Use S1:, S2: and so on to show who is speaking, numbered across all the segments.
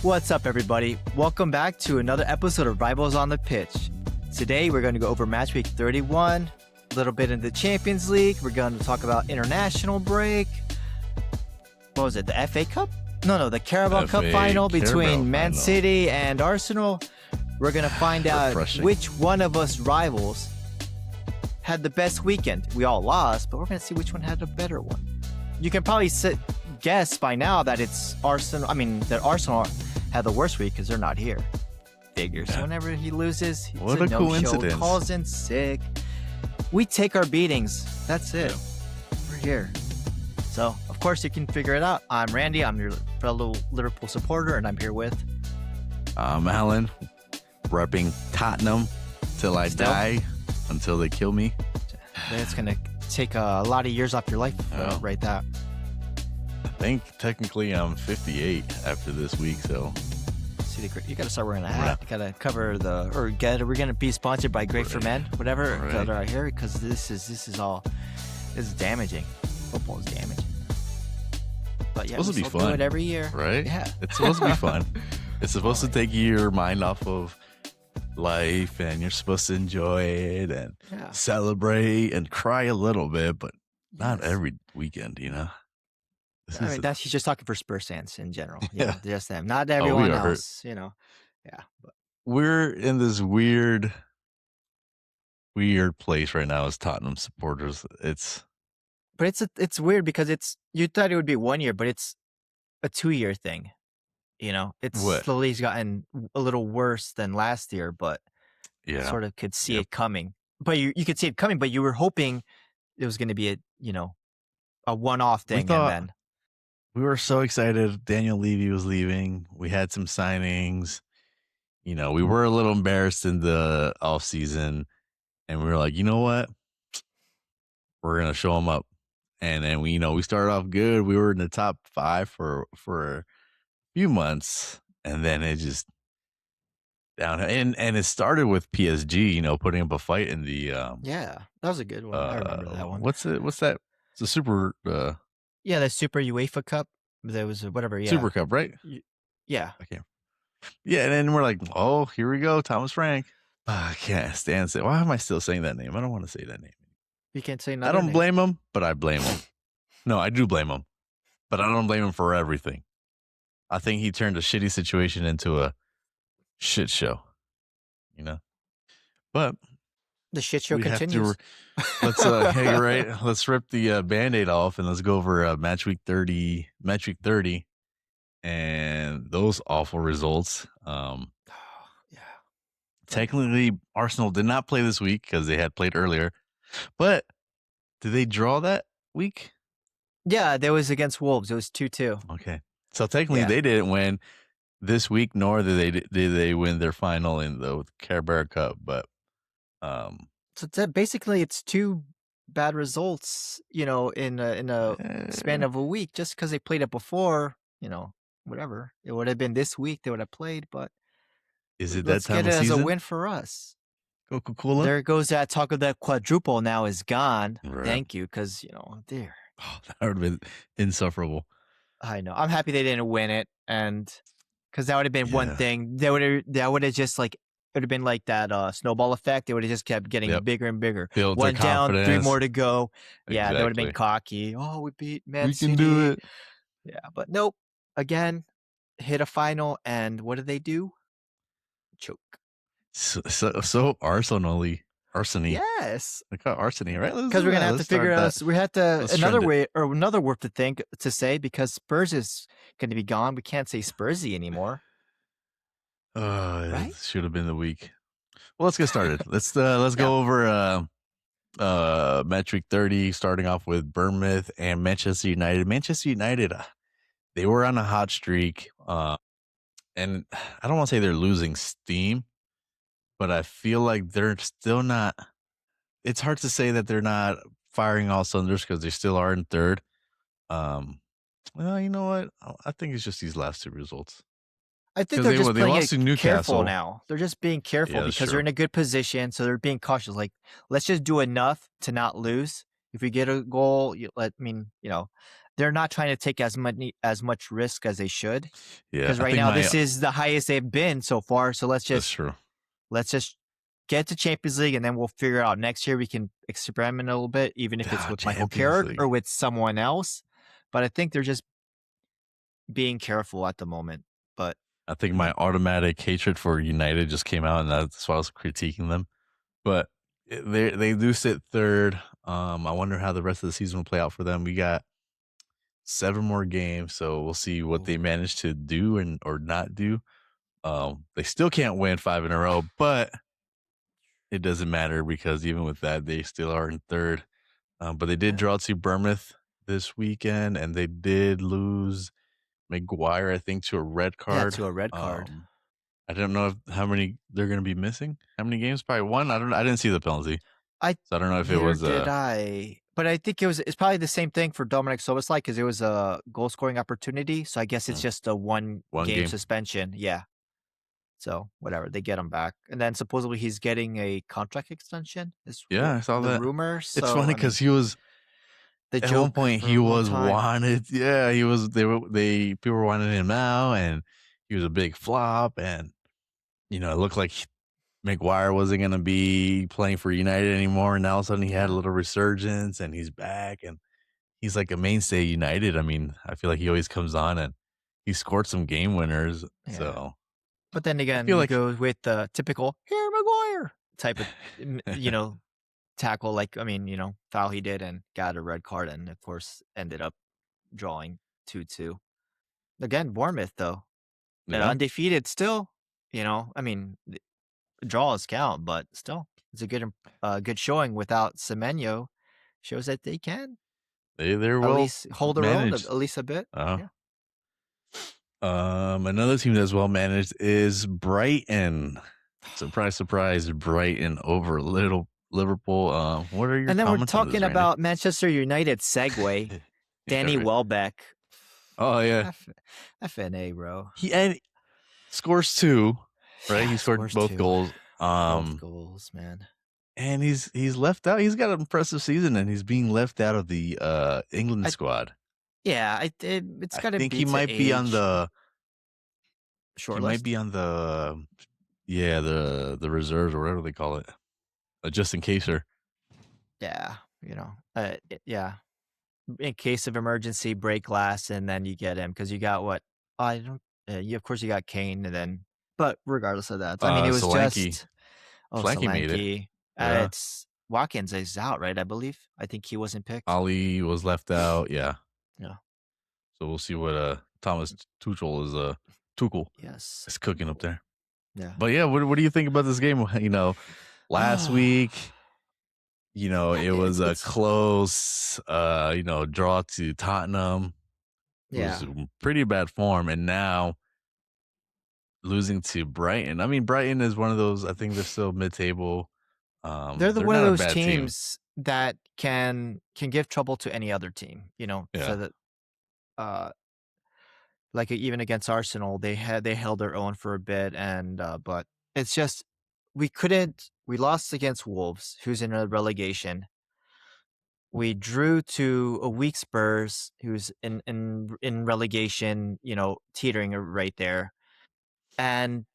S1: What's up, everybody? Welcome back to another episode of Rivals on the Pitch. Today, we're going to go over match week 31, a little bit into the Champions League. We're going to talk about international break. What was it, the FA Cup? No, the Carabao Cup final between Man City and Arsenal. We're going to find out which one of us rivals had the best weekend. We all lost, but we're going to see which one had a better one. You can probably guess by now that it's Arsenal. That Arsenal had the worst week because they're not here. Figures. So whenever he loses, he's
S2: what a coincidence.
S1: Calls in sick. We take our beatings. That's it. We're here. So, of course, you can figure it out. I'm Randy. I'm your fellow Liverpool supporter, and I'm here with...
S2: I'm Alan, repping Tottenham till I die, until they kill me.
S1: It's going to take a lot of years off your life, right? That.
S2: I think technically I'm 58 after this week, so...
S1: See, you got to start wearing a hat. You got to cover we're going to be sponsored by Great for Men, whatever, right here, because this is damaging. Football is damaging. But yeah,
S2: it's supposed to be fun.
S1: Do it every year,
S2: right?
S1: Yeah,
S2: it's supposed to be fun. It's supposed to take your mind off of life, and you're supposed to enjoy it and celebrate and cry a little bit, but not every weekend, you know.
S1: He's just talking for Spurs fans in general. Just them, not everyone else. You know, But
S2: we're in this weird place right now as Tottenham supporters. It's
S1: weird because you thought it would be 1 year, but it's a 2-year thing. You know, it's slowly gotten a little worse than last year, but you sort of could see it coming. But you could see it coming, but you were hoping it was going to be a one-off thing, and then.
S2: We were so excited. Daniel Levy was leaving. We had some signings. We were a little embarrassed in the off season, and we were like, you know what? We're gonna show them up. And then we started off good. We were in the top 5 for a few months, and then it just down. And it started with PSG, putting up a fight in the.
S1: That was a good one. I remember that one.
S2: What's that? It's a super.
S1: The Super UEFA Cup. There was whatever. Yeah.
S2: Super Cup, right?
S1: Yeah.
S2: Okay. Yeah, and then we're like, oh, here we go, Thomas Frank. I can't stand it. Why am I still saying that name? I don't want to say that name.
S1: You can't say
S2: I don't blame him, but I blame him. No, I do blame him, but I don't blame him for everything. I think he turned a shitty situation into a shit show. But
S1: the shit show continues.
S2: Let's let's rip the Band-Aid off and let's go over match week 30, and those awful results. Technically, Arsenal did not play this week because they had played earlier. But did they draw that week?
S1: Yeah, that was against Wolves. It was 2-2.
S2: Okay, so technically they didn't win this week, nor did they win their final in the Carabao Cup. But
S1: so basically, it's 2 bad results, in a span of a week, just because they played it before, whatever. It would have been this week they would have played, but
S2: is it that time of season?
S1: Let's get it as a win for us.
S2: Coca-Cola?
S1: There goes that talk of that quadruple now is gone. Right. Thank you, because, there.
S2: Oh, that would have been insufferable.
S1: I know. I'm happy they didn't win it, and because that would have been one thing. That would have just it would have been like that snowball effect. It would have just kept getting bigger and bigger.
S2: Build
S1: 1 down, 3 more to go. Yeah,
S2: exactly.
S1: That would have been cocky. Oh, we beat Man City.
S2: We can do it.
S1: Yeah, but nope. Again, hit a final, and what do? Choke.
S2: So Arsenal.
S1: Yes.
S2: Look how Arsenal, right?
S1: Because we're gonna have to figure out. We had to another word to say because Spurs is going to be gone. We can't say Spursy anymore.
S2: Right? It should have been the week. Well, let's get started. Let's go over match week 30, starting off with Bournemouth and Manchester United. Manchester United, they were on a hot streak, and I don't want to say they're losing steam, but I feel like they're still not. It's hard to say that they're not firing all cylinders because they still are in third. Well, you know what? I think it's just these last 2 results.
S1: I think
S2: because
S1: they're just
S2: they
S1: playing
S2: lost
S1: it
S2: to
S1: careful
S2: Newcastle.
S1: now. They're just being careful
S2: Yeah, that's
S1: because they're
S2: true.
S1: in a good position, so they're being cautious. Like, let's just do enough to not lose. If we get a goal, they're not trying to take as much risk as they should.
S2: Yeah,
S1: Because
S2: I
S1: right
S2: think
S1: now,
S2: my
S1: this is the highest they've been so far. So
S2: that's true.
S1: let's just get to Champions League, and then we'll figure out next year. We can experiment a little bit, even if it's
S2: Ah,
S1: with Michael
S2: Champions
S1: Carrick
S2: League.
S1: or with someone else. But I think they're just being careful at the moment. But
S2: I think
S1: I
S2: my
S1: mean,
S2: automatic hatred for United just came out, and that's why I was critiquing them. But they do sit third. I wonder how the rest of the season will play out for them. We got 7 more games, so we'll see what they
S1: ooh,
S2: manage to do and or not do. They still can't win 5 in a row, but it doesn't matter because even with that, they still are in third. But they did
S1: yeah,
S2: draw to Bournemouth this weekend, and they did lose McGuire, I think, to a red
S1: yeah,
S2: card.
S1: to a red card.
S2: Um, I don't know how many they're going to be missing. How many games? Probably one. I don't know. I didn't see the penalty,
S1: I
S2: so I don't know if it
S1: Neither
S2: was
S1: did I, but I think it's probably the same thing for Dominic Soboslai because it was a goal scoring opportunity. So I guess it's
S2: mm,
S1: just a one
S2: one
S1: game
S2: game.
S1: suspension. Yeah. So whatever, they get him back, and then supposedly he's getting a contract extension. Is
S2: Yeah, I saw
S1: the
S2: that.
S1: rumor?
S2: It's
S1: So
S2: funny
S1: I
S2: because
S1: mean,
S2: he was
S1: the
S2: at one
S1: joke
S2: point
S1: for
S2: he
S1: a long
S2: was
S1: time.
S2: wanted. Yeah, he was. They people were wanting him now, and he was a big flop. And it looked like McGuire wasn't going to be playing for United anymore. And now all of a sudden he had a
S1: Yeah.
S2: little resurgence, and he's back, and he's like a mainstay at United. I mean, I feel like he always comes on and he scored some game winners.
S1: Yeah.
S2: So
S1: But then
S2: I
S1: again,
S2: feel
S1: you
S2: like
S1: go with the typical "Here, Maguire" type of, tackle. Like, I mean, foul he did and got a red card, and of course ended up drawing 2-2. Again, Bournemouth though,
S2: yeah,
S1: undefeated still. I mean, draws count, but still, it's a good showing without Semenyo. Shows that they can
S2: they're
S1: at
S2: well
S1: least hold their own at
S2: managed.
S1: least a bit.
S2: Uh,
S1: Yeah.
S2: Another team that's well managed is Brighton. Surprise, surprise, Brighton over little Liverpool. What are your
S1: And then we're
S2: comments on this,
S1: talking
S2: Randy?
S1: about Manchester United segue.
S2: Yeah,
S1: Danny
S2: right.
S1: Welbeck.
S2: Oh yeah,
S1: F- FNA, bro.
S2: he scores 2, right? He
S1: Yeah,
S2: scored
S1: scores
S2: both
S1: two.
S2: goals.
S1: Both goals, man.
S2: And he's left out. He's got an impressive season, and he's being left out of the England
S1: I
S2: squad.
S1: Yeah, it's
S2: I
S1: got to
S2: think
S1: be to age
S2: he
S1: short
S2: might
S1: list.
S2: be on the yeah the reserves or whatever they call it, just in caser.
S1: Yeah, yeah. In case of emergency, break glass, and then you get him because you got what I don't. You Of course you got Kane, and then but regardless of that, I mean it was
S2: Solanke
S1: just
S2: Solanke made it.
S1: Solanke.
S2: Yeah,
S1: It's Watkins is out, right? I believe. I think he wasn't picked.
S2: Ali was left out. Yeah,
S1: Yeah.
S2: so we'll see what Thomas Tuchel
S1: Yes.
S2: is cooking up
S1: Tuchel.
S2: there.
S1: Yeah.
S2: But yeah, what do you think about this game? Last week. It was a
S1: It's
S2: close, draw to Tottenham, who's
S1: yeah.
S2: in pretty bad form, and now losing to Brighton. I mean, Brighton is one of those. I think they're still mid-table.
S1: They're
S2: They're
S1: one of
S2: not a
S1: those
S2: bad team.
S1: teams that can give trouble to any other team.
S2: Yeah,
S1: So that uh like even against Arsenal, they held their own for a bit, and but it's just we lost against Wolves, who's in a relegation. We drew to a weak Spurs, who's in relegation, teetering right there, and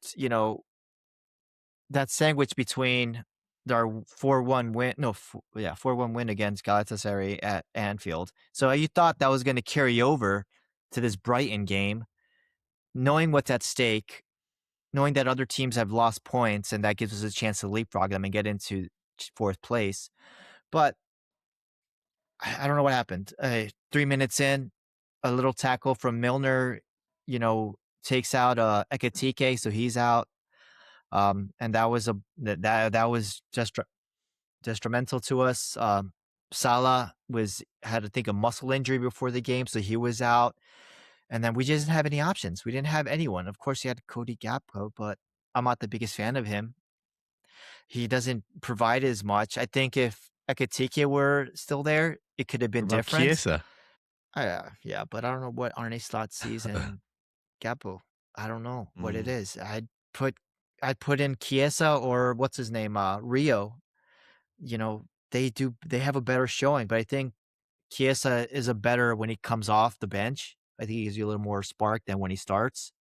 S1: that sandwich between our 4-1 win, no, yeah, 4-1 win against Galatasaray at Anfield. So you thought that was going to carry over to this Brighton game, knowing what's at stake, knowing that other teams have lost points, and that gives us a chance to leapfrog them and get into fourth place. But I don't know what happened. 3 minutes in, a little tackle from Milner, takes out Ekatike, so he's out. And that was just detrimental to us. Salah had, I think, a muscle injury before the game, so he was out. And then we just didn't have any options. We didn't have anyone. Of course, he had Cody Gakpo, but I'm not the biggest fan of him. He doesn't provide as much. I think if Ekatike were still there, it could have
S2: what
S1: been
S2: about
S1: different.
S2: Chiesa?
S1: Yeah, but I don't know what Arne Slot sees in Gakpo. I don't know what it
S2: Mm,
S1: is. Put I'd put in Chiesa or what's his name, Rio. They have a better showing, but I think Chiesa is a better when he comes off the bench. I think he gives you a little more spark than when he starts.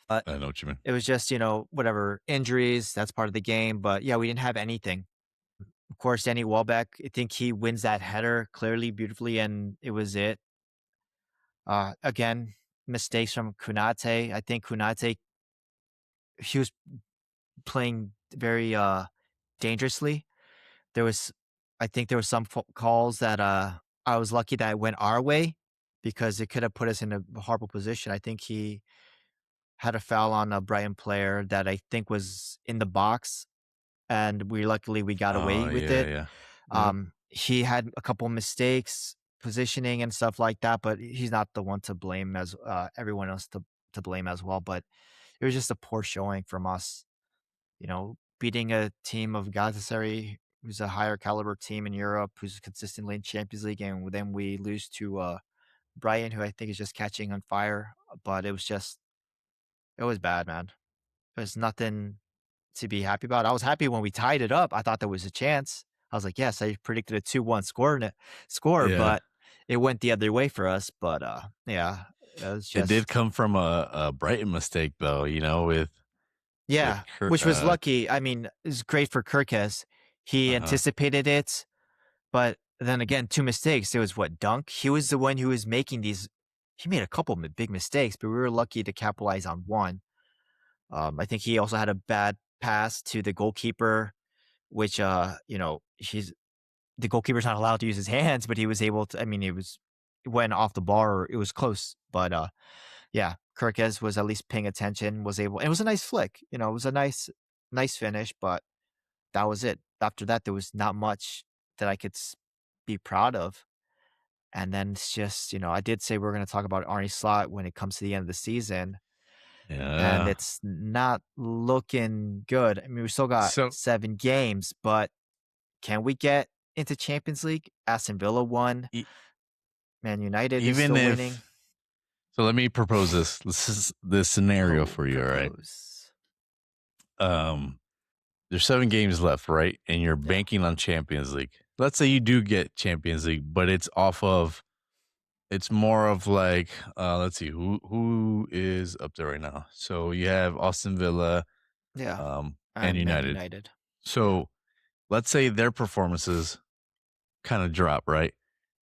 S1: But
S2: I know what you mean.
S1: it was just, whatever, injuries, that's part of the game. But yeah, we didn't have anything. Of course, Danny Welbeck, I think he wins that header clearly, beautifully, and it was it. Again, mistakes from Kunate. I think Kunate, he was playing very dangerously. There was I think there was some calls that I was lucky that it went our way because it could have put us in a horrible position. I think he had a foul on a Brighton player that I think was in the box, and we got
S2: Oh
S1: away with
S2: yeah,
S1: it.
S2: yeah. Yep.
S1: He had a couple mistakes, positioning and stuff like that, but he's not the one to blame as everyone else to blame as well. But it was just a poor showing from us. Beating a team of Galatasaray, who's a higher caliber team in Europe, who's consistently in Champions League, and then we lose to Brighton, who I think is just catching on fire. But it was bad, man. There's nothing to be happy about. I was happy when we tied it up. I thought there was a chance. I was like, yes, I predicted a 2-1 score,
S2: Yeah.
S1: but it went the other way for us. But yeah, it was
S2: It did
S1: just
S2: come from a Brighton mistake though, with
S1: yeah, which was lucky. I mean, it's great for Kirkes. He
S2: uh-huh.
S1: anticipated it. But then again, 2 mistakes. It was what, Dunk? He was the one who was making these he made a couple big mistakes, but we were lucky to capitalize on one. I think he also had a bad pass to the goalkeeper, which, he's the goalkeeper's not allowed to use his hands, but he was able to. I mean, it went off the bar, or it was close. But, yeah, Kirkes was at least paying attention, was able it was a nice flick, it was a nice finish, but that was it. After that, there was not much that I could be proud of. And then it's just, I did say we're going to talk about Arnie Slot when it comes to the end of the season, and
S2: Yeah.
S1: it's not looking good. I mean, we still got
S2: So
S1: 7 games, but can we get into Champions League? Aston Villa won.
S2: e-
S1: Man United is
S2: even
S1: still winning.
S2: if so let me propose this is this scenario
S1: Oh,
S2: for you, all right?
S1: propose.
S2: Um there's 7 games left, right? And you're
S1: Yeah.
S2: banking on Champions League. Let's say you do get Champions League, but it's more of like let's see who is up there right now. So you have Austin Villa
S1: Yeah.
S2: and
S1: And Man
S2: United.
S1: United. Yeah.
S2: So let's say their performances kind of drop, right?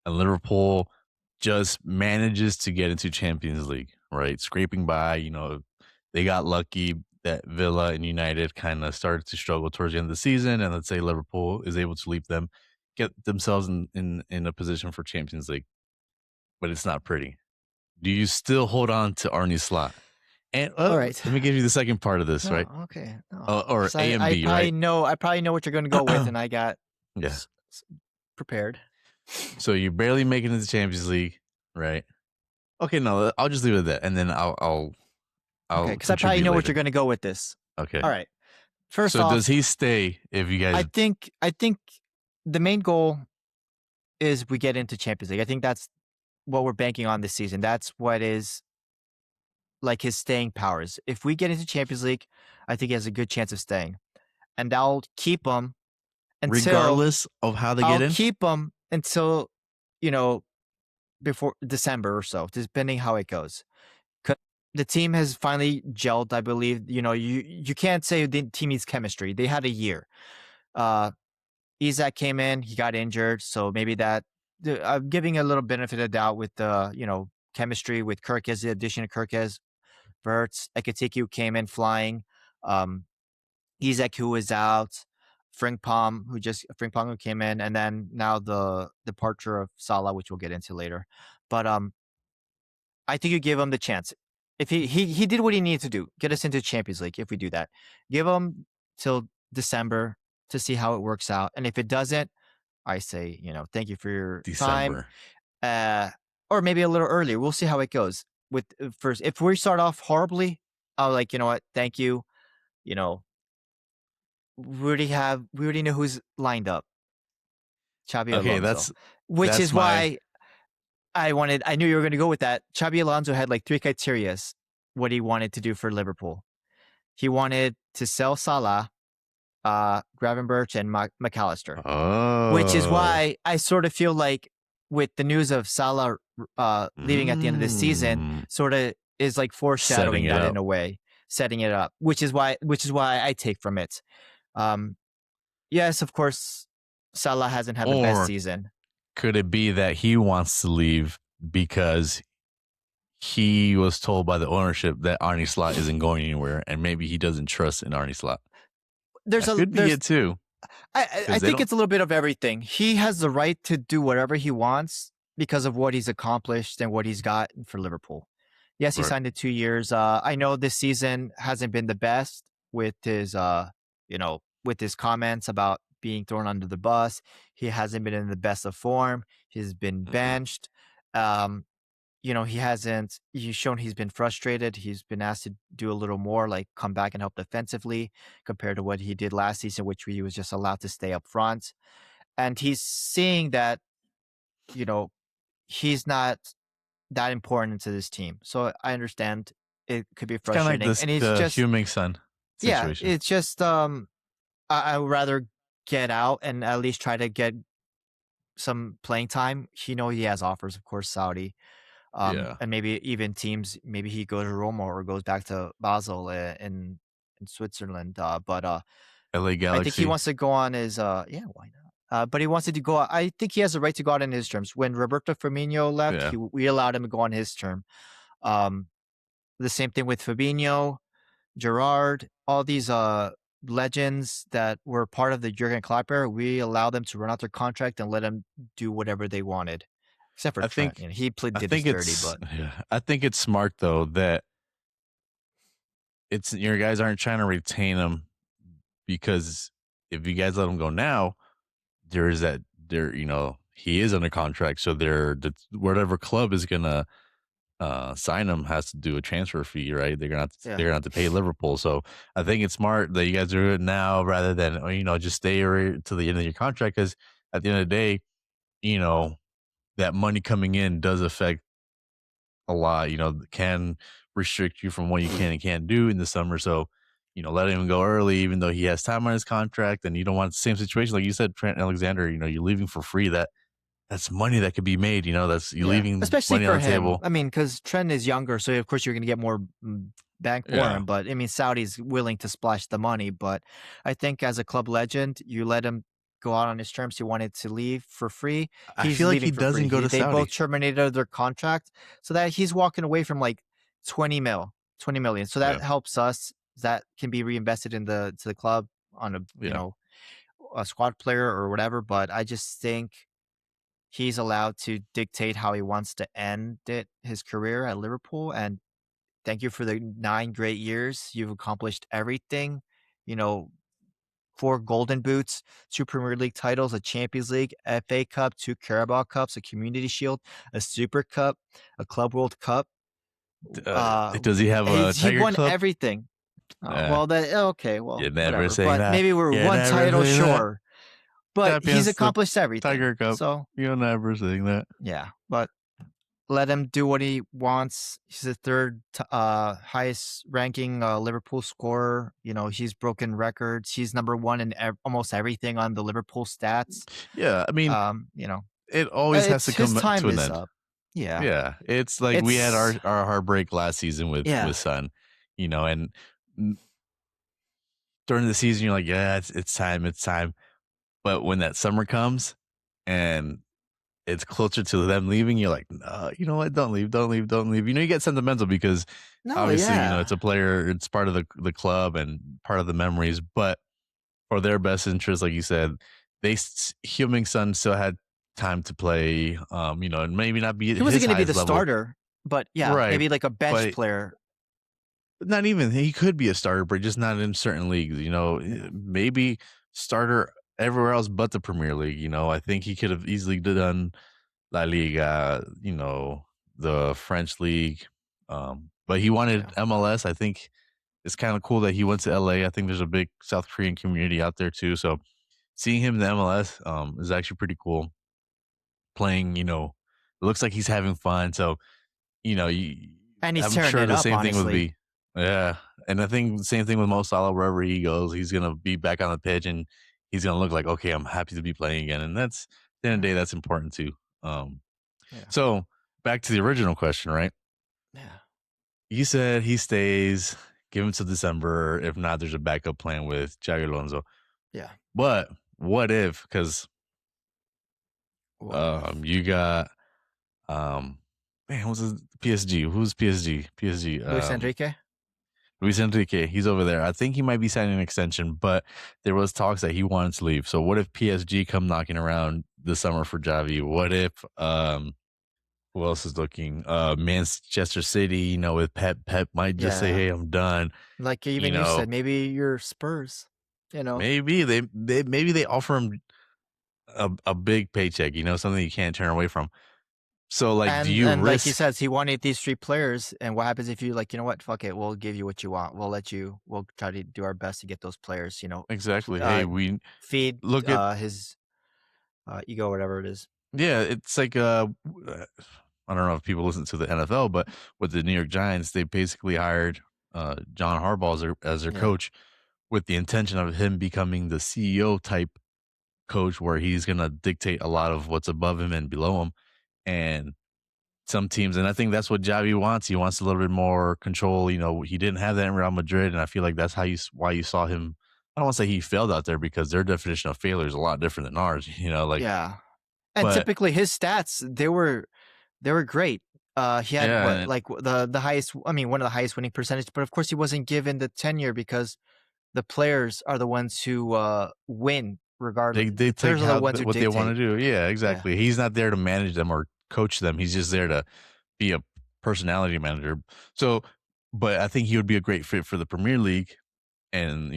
S2: And Liverpool just manages to get into Champions League, right? Scraping by, they got lucky that Villa and United kind of started to struggle towards the end of the season, and let's say Liverpool is able to leap them, get themselves in a position for Champions League, but it's not pretty. Do you still hold on to Arnie's slot? And
S1: All right.
S2: let me give you the second part of this,
S1: No,
S2: right?
S1: okay. No.
S2: Or
S1: Because
S2: A and B, right?
S1: I probably know what you're going to go with, and I got
S2: Yeah.
S1: prepared.
S2: So you barely make it into Champions League, right? Okay, no, I'll just leave it at that, and then
S1: Okay,
S2: I'll
S1: because I probably
S2: contribute
S1: know what you're
S2: later.
S1: going to go with this.
S2: Okay.
S1: All right. First
S2: So does
S1: off,
S2: he stay if you guys
S1: I think the main goal is we get into Champions League. I think that's what we're banking on this season. That's what is like his staying powers. If we get into Champions League, I think he has a good chance of staying. And until
S2: regardless of how they get
S1: I'll
S2: in?
S1: keep him until, you know, before December or so, depending how it goes. 'Cause the team has finally gelled, I believe. You can't say the team needs chemistry. They had a year. Uh Isak came in, he got injured, so maybe I'm giving a little benefit of doubt with the, chemistry with Kirkes, the addition of Kirkes, Verts, Ekitike came in flying, um, Isak who was out, Frimpong who came in, and then now the departure of Salah, which we'll get into later. But I think you give him the chance. If he did what he needed to do, get us into Champions League. If we do that, give him till December to see how it works out, and if it doesn't, I say, thank you for your time.
S2: December.
S1: Uh, or maybe a little earlier. We'll see how it goes. With first, if we start off horribly, I'll like, you know what? Thank you. You know, we already know who's lined up. Xabi
S2: Okay,
S1: Alonso, which
S2: that's
S1: is
S2: my
S1: why I knew you were going to go with that. Xabi Alonso had like 3 criterias. what he wanted to do for Liverpool. He wanted to sell Salah, Gravenberch, and McAllister, which is
S2: Oh.
S1: why I sort of feel like with the news of Salah leaving at the end of the season,
S2: Mm.
S1: sort of is like
S2: Setting
S1: foreshadowing
S2: it
S1: that in
S2: up.
S1: a way, setting it up, which is why I take from it. Um, yes, of course, Salah hasn't had the best
S2: Or
S1: season.
S2: could it be that he wants to leave because he was told by the ownership that Arnie Slot isn't going anywhere, and maybe he doesn't trust in Arnie Slot?
S1: There's
S2: That
S1: a
S2: could be
S1: there's
S2: it too,
S1: I
S2: because they
S1: think
S2: don't.
S1: it's a little bit of everything. He has the right to do whatever he wants because of what he's accomplished and what he's got for Liverpool. Yes, he
S2: Right.
S1: signed it 2 years. I know this season hasn't been the best with his with his comments about being thrown under the bus. He hasn't been in the best of form. He's been
S2: Mm-mm.
S1: benched. Um, he's shown he's been frustrated. He's been asked to do a little more, like come back and help defensively compared to what he did last season, which he was just allowed to stay up front. And he's seeing that, you know, he's not that important to this team. So I understand it could be
S2: It's kind of like
S1: frustrating.
S2: this
S1: And it's
S2: the
S1: just,
S2: Huming Sun
S1: yeah,
S2: situation.
S1: it's just I would rather get out and at least try to get some playing time. He has offers, of course, Saudi.
S2: Yeah,
S1: And maybe even teams, maybe he goes to Roma or goes back to Basel in Switzerland. But
S2: LA
S1: I think he
S2: Galaxy.
S1: wants to go on his yeah, why not? But he wants to go. I think he has the right to go out on his terms. When Roberto Firmino left,
S2: Yeah,
S1: we allowed him to go on his term. Um, the same thing with Fabinho, Gerard, all these legends that were part of the Jurgen Klopp era. We allowed them to run out their contract and let them do whatever they wanted, except for
S2: I
S1: Trent.
S2: think
S1: He
S2: I
S1: did his
S2: think
S1: dirty,
S2: it's
S1: but
S2: yeah, I think it's smart though that it's your guys aren't trying to retain him because if you guys let him go now, there is that there he is under contract, so whatever club is gonna sign him has to do a transfer fee, right?
S1: yeah.
S2: They're gonna have to pay Liverpool. So I think it's smart that you guys are doing it now rather than just stay right to the end of your contract because at the end of the day, you know that money coming in does affect a lot. Can restrict you from what you can and can't do in the summer. So let him go early, even though he has time on his contract, and you don't want the same situation like you said, Trent Alexander. You're leaving for free. That's money that could be made. That's you're
S1: Yeah,
S2: leaving
S1: especially
S2: money on
S1: for
S2: the
S1: him.
S2: table.
S1: I mean, because Trent is younger, so of course you're going to get more bang for
S2: Yeah.
S1: him. But I mean, Saudi's willing to splash the money. But I think as a club legend, you let him go out on his terms. He wanted to leave for free.
S2: I
S1: He's
S2: feel like
S1: leaving
S2: he
S1: for free.
S2: doesn't go to
S1: They both
S2: Saudi.
S1: terminated their contract, so that he's walking away from like 20 million. So that
S2: Yeah.
S1: helps us. That can be reinvested in the club on
S2: Yeah.
S1: a squad player or whatever. But I just think he's allowed to dictate how he wants to his career at Liverpool. And thank you for the 9 great years. You've accomplished everything. You know, 4 Golden Boots, 2 Premier League titles, a Champions League, FA Cup, 2 Carabao Cups, a Community Shield, a Super Cup, a Club World Cup.
S2: Does he have a
S1: He
S2: Tiger
S1: won
S2: Club?
S1: everything.
S2: Uh,
S1: Well, okay, well,
S2: you never
S1: whatever.
S2: say
S1: But
S2: that.
S1: maybe we're
S2: You
S1: one
S2: never
S1: title
S2: say that.
S1: short. But he's
S2: Champions League,
S1: accomplished everything.
S2: Tiger Cup.
S1: So
S2: You're never saying that.
S1: yeah, but let him do what he wants. He's the third highest ranking Liverpool scorer. He's broken records. He's number one in almost everything on the Liverpool stats.
S2: Yeah, I mean,
S1: Um, you know,
S2: it always has
S1: it's
S2: to
S1: his
S2: come
S1: time
S2: to an
S1: is
S2: end.
S1: up. Yeah,
S2: Yeah, it's like we had
S1: it's
S2: our heartbreak last season with
S1: yeah.
S2: Son, and n- during the season you're like, yeah, it's time. But when that summer comes and it's closer to them leaving, you're like, no, you know what? Don't leave, don't leave, don't leave. You get sentimental because
S1: No,
S2: obviously,
S1: yeah.
S2: it's a player, it's part of the club and part of the memories. But for their best interest, like you said, Heung-min Son still had time to play, and maybe not be at
S1: He wasn't
S2: his
S1: going to be the
S2: highest level.
S1: starter, but yeah,
S2: Right.
S1: maybe like a bench
S2: But
S1: player.
S2: not even he could be a starter, but just not in certain leagues. Maybe starter everywhere else but the Premier League. I think he could have easily done La Liga, the French league. But he wanted
S1: Yeah,
S2: MLS. I think it's kind of cool that he went to LA. I think there's a big South Korean community out there too. So seeing him in the MLS is actually pretty cool. Playing, it looks like he's having fun. So, you know, you,
S1: And he's
S2: I'm
S1: tearing
S2: sure
S1: it
S2: the same thing would
S1: up.
S2: be, yeah, and I think the same thing with Mo Salah. Wherever he goes, he's gonna be back on the pitch, and he's gonna look like, okay, I'm happy to be playing again, and that's at the end of the
S1: Yeah.
S2: day, that's important too. Um,
S1: Yeah.
S2: so back to the original question, right?
S1: Yeah.
S2: You said he stays, give him till December. If not, there's a backup plan with Xabi Alonso.
S1: Yeah.
S2: But what if? Because
S1: What if?
S2: you got man, what's his PSG? Who's PSG? PSG.
S1: Luis Enrique?
S2: Luis Enrique. He's over there. I think he might be signing an extension, but there was talks that he wanted to leave. So what if PSG come knocking around this summer for Javi? What if who else is looking? Manchester City, with Pep might just say,
S1: Yeah.
S2: hey, I'm done.
S1: Like
S2: You
S1: even you
S2: know,
S1: said, maybe you're Spurs, you know.
S2: maybe they offer him a big paycheck, something you can't turn away from. So like, do you
S1: And like he
S2: risk
S1: says, he wanted these three players. And what happens if you like, you know what? Fuck it. We'll give you what you want. We'll try to do our best to get those players,
S2: exactly? Hey,
S1: uh,
S2: we
S1: feed
S2: look at
S1: his ego, whatever it is.
S2: yeah, it's like I don't know if people listen to the NFL, but with the New York Giants, they basically hired John Harbaugh as their
S1: Yeah.
S2: coach with the intention of him becoming the CEO type coach where he's going to dictate a lot of what's above him and below him. And some teams, and I think that's what Javi wants. He wants a little bit more control. He didn't have that in Real Madrid, and I feel like that's why you saw him. I don't want to say he failed out there because their definition of failure is a lot different than ours. Like,
S1: Yeah. And
S2: but
S1: typically his stats, they were great. He had
S2: yeah,
S1: what, like the highest, I mean, one of the highest winning percentage, but of course he wasn't given the tenure because the players are the ones who win regardless.
S2: they
S1: The
S2: take
S1: players are the ones who
S2: what they want to
S1: dictate.
S2: do. Yeah,
S1: Yeah.
S2: exactly. He's not there to manage them or coach them. He's just there to be a personality manager. So, but I think he would be a great fit for the Premier League and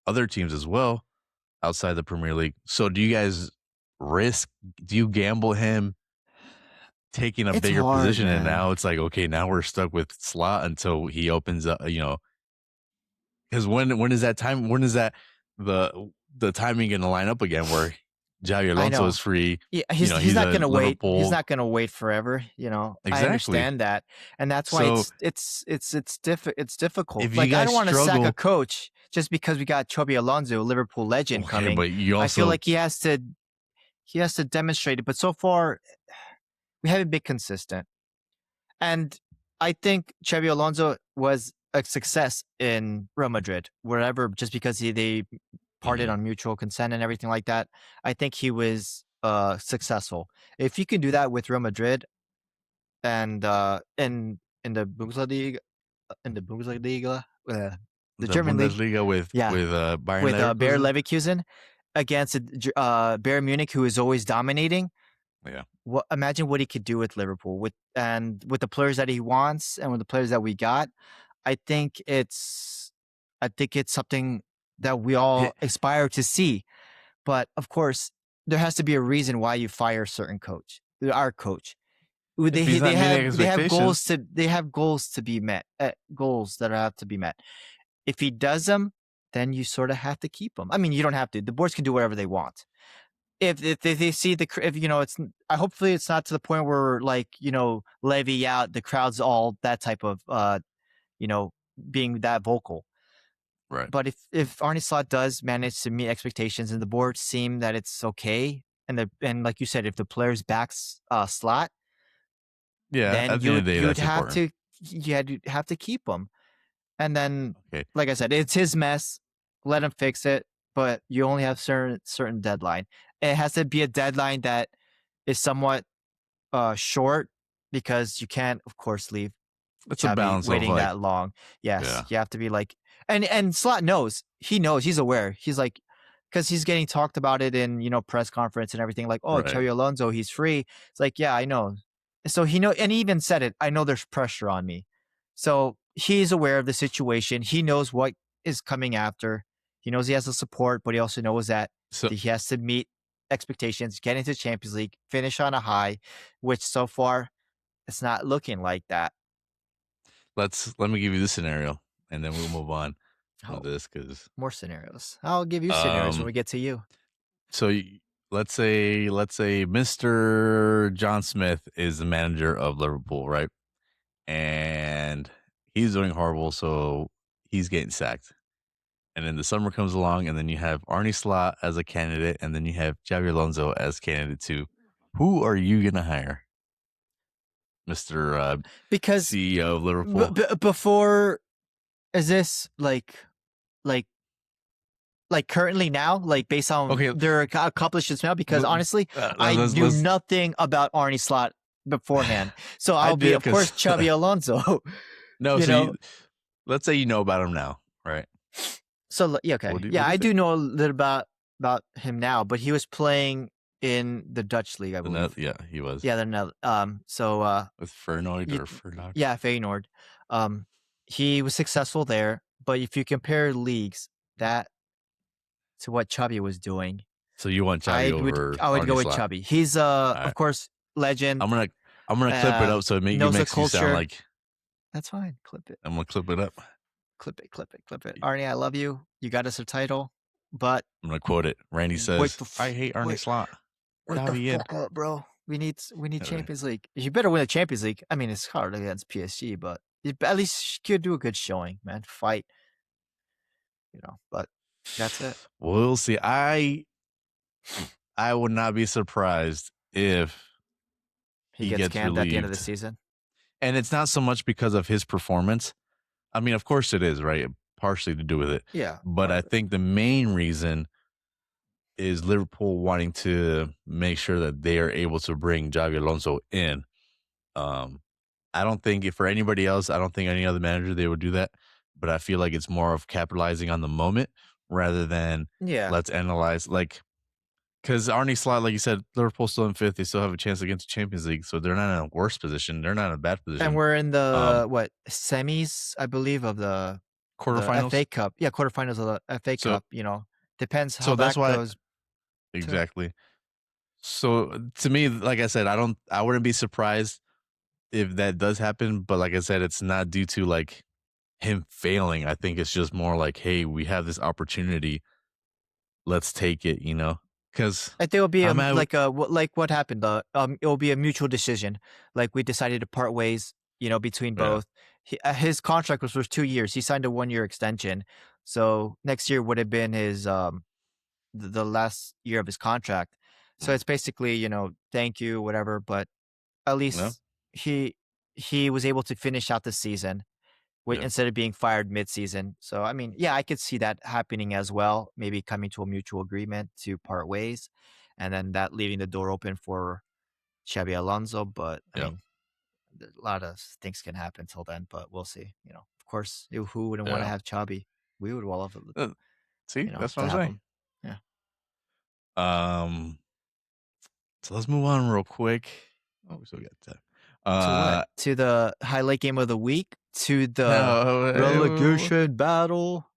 S2: other teams as well outside the Premier League. So, do you guys risk? Do you gamble him taking a
S1: It's
S2: bigger
S1: hard,
S2: position? And
S1: man.
S2: now it's like, okay, now we're stuck with Slot until he opens up. Because when is that time? When is that the timing going to line up again where Javi
S1: I
S2: Alonso
S1: know.
S2: is free?
S1: Yeah, he's
S2: He's
S1: not
S2: a
S1: gonna wait. He's
S2: Liverpool.
S1: not gonna wait forever. I
S2: Exactly.
S1: understand that, and that's why
S2: So
S1: it's difficult.
S2: if you
S1: Like I
S2: guys
S1: don't want to sack a
S2: struggle,
S1: coach just because we got Chobi Alonso, Liverpool legend,
S2: okay,
S1: coming.
S2: but you
S1: I feel
S2: also
S1: like he has to demonstrate it. But so far, we haven't been consistent, and I think Chobi Alonso was a success in Real Madrid, wherever, just because they parted
S2: mhm,
S1: on mutual consent and everything like that. I think he was successful. If you can do that with Real Madrid and in the Bundesliga, the
S2: the
S1: German league,
S2: Bundesliga with
S1: yeah,
S2: Bayern
S1: with Bayer
S2: Leverkusen.
S1: Leverkusen against Bayern Munich, who is always dominating.
S2: Yeah,
S1: Imagine what he could do with Liverpool with the players that he wants and with the players that we got. I think it's I think it's something that we
S2: Hi-
S1: all aspire to see. But of course, there has to be a reason why you fire a certain coach, our coach.
S2: if
S1: They
S2: he's not meeting
S1: they have
S2: expectations,
S1: goals to be met, goals that have to be met. If he does them, then you sort of have to keep him. I mean, you don't have to. The boards can do whatever they want. If they see if it's hopefully it's not to the point where like levy out the crowds, all that type of you know being that vocal.
S2: right?
S1: But if Arne Slot does manage to meet expectations and the board seem that it's okay, and like you said, if the players backs Slot,
S2: Yeah,
S1: then
S2: at the end of the day,
S1: you would
S2: that's
S1: have
S2: important.
S1: to keep him. And then,
S2: Okay,
S1: like I said, it's his mess. Let him fix it. But you only have certain deadline. It has to be a deadline that is somewhat short, because you can't, of course, leave
S2: it's a
S1: Chavi
S2: balance of
S1: waiting
S2: like,
S1: that long. Yes,
S2: yeah,
S1: you have to be like, and Slot knows. He knows. He's aware. He's like, because he's getting talked about it in press conference and everything. Like, oh,
S2: right.
S1: Chavi Alonso, he's free. It's like, yeah, I know. So and he even said it. I know there's pressure on me. So he's aware of the situation. He knows what is coming after. He knows he has the support, but he also knows that
S2: So
S1: he has to meet expectations, get into Champions League, finish on a high, which so far it's not looking like that.
S2: let me give you this scenario, and then we'll move on from
S1: Oh,
S2: this because
S1: more scenarios. I'll give you scenarios when
S2: um,
S1: we get to you.
S2: so let's say Mr. John Smith is the manager of Liverpool, right? and he's doing horrible, so he's getting sacked. And then the summer comes along, and then you have Arnie Slot as a candidate, and then you have Xabi Alonso as candidate too. Who are you gonna hire, Mister
S1: Because
S2: CEO of Liverpool?
S1: before, is this like currently now, like based on
S2: Okay,
S1: their accomplishments now? Because honestly, I knew
S2: let's.
S1: nothing about Arnie Slot beforehand, so
S2: I
S1: I'll be,
S2: did
S1: of course,
S2: because
S1: Chubby Alonso.
S2: no.
S1: you
S2: So
S1: know,
S2: let's say you know about him now, right?
S1: so yeah, okay,
S2: What
S1: yeah,
S2: do you
S1: I
S2: think?
S1: do know a little about him now, but he was playing in the Dutch league, I believe.
S2: Yeah, he was
S1: Yeah, they're not. So
S2: with Fernoid
S1: y-
S2: or Fernog.
S1: yeah, Feyenoord. Um, he was successful there, but if you compare leagues that to what Chubby was doing,
S2: So you want Xavi
S1: I would
S2: over
S1: I would go
S2: Arnie
S1: with
S2: Slot?
S1: Chubby. He's
S2: All
S1: of
S2: right,
S1: course,
S2: I'm
S1: legend.
S2: gonna I'm gonna clip it up so it
S1: Knows the
S2: makes you sound
S1: culture.
S2: like
S1: That's fine. Clip it.
S2: I'm gonna clip it up.
S1: Clip it. Clip it. Clip it. Arnie, I love you. You got us a title, but
S2: I'm gonna quote it. Randy
S1: wait
S2: says,
S1: the
S2: "I hate Arnie
S1: wait
S2: Slot.
S1: wait the
S2: Xavi in."
S1: fuck up, bro. We need
S2: All right.
S1: Champions League. You better win the Champions League. I mean, it's hard against PSG, but at least you could do a good showing, man. Fight, But that's it.
S2: We'll see. I would not be surprised if
S1: He
S2: he
S1: gets
S2: gets
S1: canned at the end of the
S2: relieved,
S1: season.
S2: and it's not so much because of his performance. I mean, of course it is, right? Partially to do with it,
S1: Yeah,
S2: but
S1: part
S2: I
S1: of it.
S2: think the main reason is Liverpool wanting to make sure that they are able to bring Javi Alonso in. Um, I don't think if for anybody else, I don't think any other manager they would do that. But I feel like it's more of capitalizing on the moment rather than
S1: Yeah,
S2: let's analyze because Arnie Slot, like you said, Liverpool's still in fifth. They still have a chance against the Champions League, so they're not in a worse position. They're not in a bad
S1: and
S2: position.
S1: we're in
S2: Um,
S1: the what semis, I believe, of the
S2: quarterfinals.
S1: FA Cup. Yeah, quarterfinals of the FA
S2: So
S1: Cup. Depends
S2: so
S1: how
S2: that's
S1: that
S2: why
S1: goes too.
S2: exactly. So to me, like I said, I wouldn't be surprised if that does happen, but like I said, it's not due to like him failing. I think it's just more like, hey, we have this opportunity. Let's take it, you know? Because
S1: I think it'll be
S2: I'm at,
S1: like what happened. It will be a mutual decision. Like we decided to part ways. Between
S2: yeah,
S1: both. His contract was for 2 years. He signed a 1 year extension, so next year would have been his the last year of his contract. So it's basically thank you whatever, but at
S2: no,
S1: least he was able to finish out the season
S2: yeah,
S1: instead of being fired mid-season. So I mean, yeah, I could see that happening as well. Maybe coming to a mutual agreement to part ways, and then that leaving the door open for Xabi Alonso. But I
S2: yeah,
S1: mean, a lot of things can happen till then. But we'll see. Of course, who wouldn't want to
S2: yeah.
S1: have Xabi? We would love it,
S2: Uh, See, that's what
S1: to
S2: I'm
S1: have
S2: saying.
S1: him. Yeah.
S2: Um, so let's move on real quick. Oh, we still got time.
S1: To what? To the highlight game of the week? To the
S2: No,
S1: relegation battle?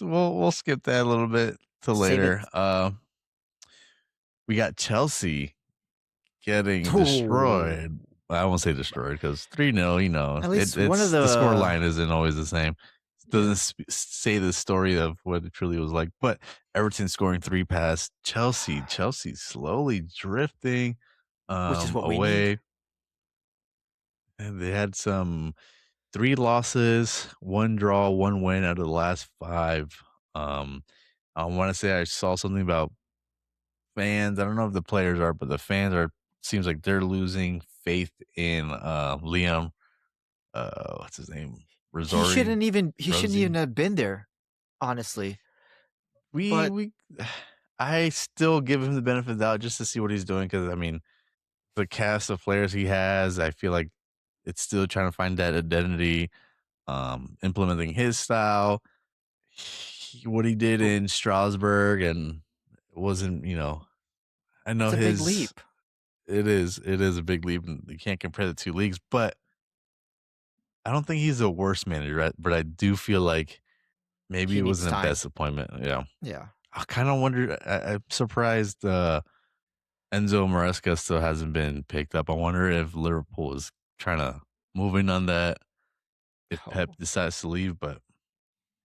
S2: we'll skip that a little bit to
S1: Save it.
S2: later. We got Chelsea getting
S1: Oh,
S2: destroyed. I won't say destroyed because 3-0,
S1: at least one of
S2: it's the score
S1: the
S2: line isn't always the same. It doesn't
S1: yeah,
S2: say the story of what it truly was like. But Everton scoring three past Chelsea. Chelsea slowly drifting
S1: which is what we need.
S2: away. And they had some three losses, one draw, one win out of the last five. Um, I want to say I saw something about fans. I don't know if the players are, but the fans are. Seems like they're losing faith in Liam. What's his name? Rosori.
S1: He shouldn't even
S2: Rosie.
S1: have been there, honestly. But
S2: We. I still give him the benefit of the doubt just to see what he's doing because I mean the cast of players he has. I feel like it's still trying to find that identity. Implementing his style. What he did
S1: but
S2: in Strasbourg and it wasn't I know
S1: it's a big
S2: his
S1: leap.
S2: it is a big leap, and you can't compare the 2 leagues, but I don't think he's the worst manager, right? But I do feel like maybe
S1: He
S2: it
S1: needs
S2: wasn't the
S1: time.
S2: best appointment, yeah.
S1: Yeah.
S2: I kinda wonder I'm surprised, Enzo Maresca still hasn't been picked up. I wonder if Liverpool is tryna move in on that, if Pep
S1: Oh.
S2: decides to leave, but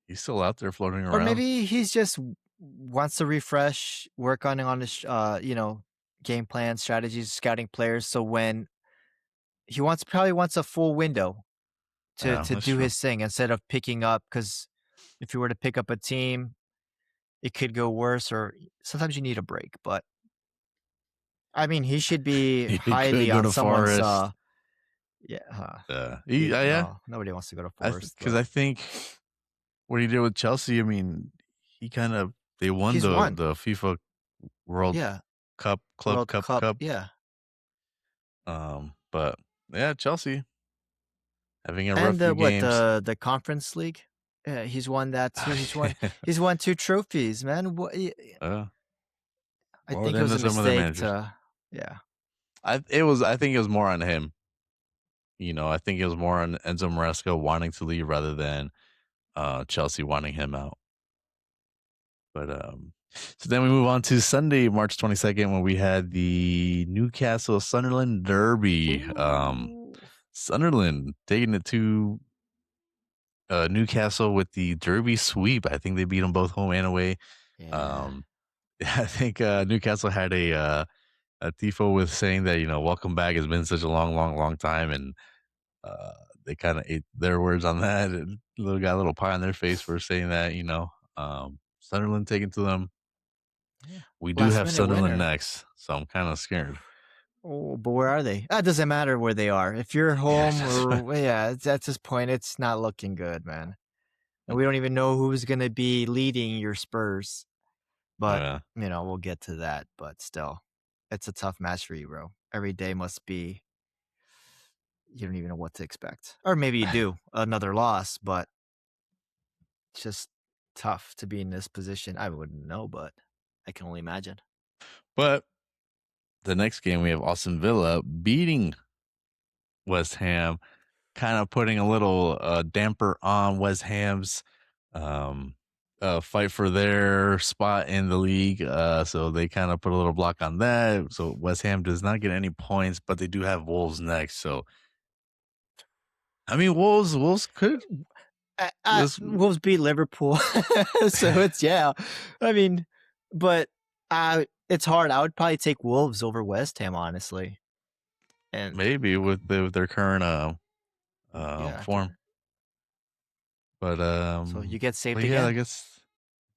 S2: he's still out there floating
S1: Or
S2: around.
S1: maybe he's just wants to refresh, work on his game plan, strategies, scouting players. So when he probably wants a full window. to
S2: Yeah,
S1: to
S2: that's
S1: do
S2: true.
S1: his thing instead of picking up. Because if you were to pick up a team, it could go worse, or sometimes you need a break. But I mean, he should be
S2: He could
S1: highly
S2: go
S1: on
S2: to
S1: someone's.
S2: Forest.
S1: Yeah,
S2: Yeah.
S1: no, nobody wants to go to
S2: I
S1: Forest,
S2: because
S1: but
S2: I think what he did with Chelsea. I mean, he kind of they won
S1: he's won.
S2: the FIFA World
S1: Yeah,
S2: Cup Club
S1: World
S2: Cup
S1: Cup.
S2: Cup.
S1: Yeah,
S2: But yeah, Chelsea having a rough
S1: and
S2: few games.
S1: the Conference League. Yeah, he's won that too. He's won 2 trophies, man.
S2: uh,
S1: I
S2: More
S1: think it
S2: than
S1: was a
S2: some other
S1: mistake
S2: managers.
S1: to. Yeah,
S2: I think it was more on him. I think it was more on Enzo Maresca wanting to leave rather than Chelsea wanting him out. But so then we move on to Sunday, March 22nd, when we had the Newcastle Sunderland Derby.
S1: ooh,
S2: Sunderland taking it to Newcastle with the Derby sweep. I think they beat them both home and away.
S1: yeah.
S2: Um, I think Newcastle had a tifo with saying that welcome back has been such a long, long, long time, and uh, they kind of ate their words on that. And got a little pie on their face for saying that. Sunderland taking to them.
S1: Yeah.
S2: We do
S1: Last
S2: have
S1: minute
S2: Sunderland
S1: winner.
S2: next, so I'm kind of scared.
S1: Oh, but where are they? That doesn't matter where they are. If you're
S2: Yeah,
S1: home
S2: that's
S1: or
S2: right.
S1: well, yeah, it's at this point, it's not looking good, man. And we don't even know who's gonna be leading your Spurs. But
S2: Yeah.
S1: we'll get to that. But still, it's a tough match for you, bro. Every day must be. You don't even know what to expect, or maybe you do another loss, but it's just tough to be in this position. I wouldn't know, but I can only imagine.
S2: But the next game we have Austin Villa beating West Ham, kind of putting a little damper on West Ham's um, fight for their spot in the league. So they kind of put a little block on that. So West Ham does not get any points, but they do have Wolves next. So I mean, Wolves could this
S1: Wolves beat Liverpool, so it's yeah. I mean, but it's hard. I would probably take Wolves over West Ham, honestly. And
S2: maybe with their current
S1: yeah,
S2: form. But
S1: so you get saved
S2: yeah, I
S1: again.
S2: guess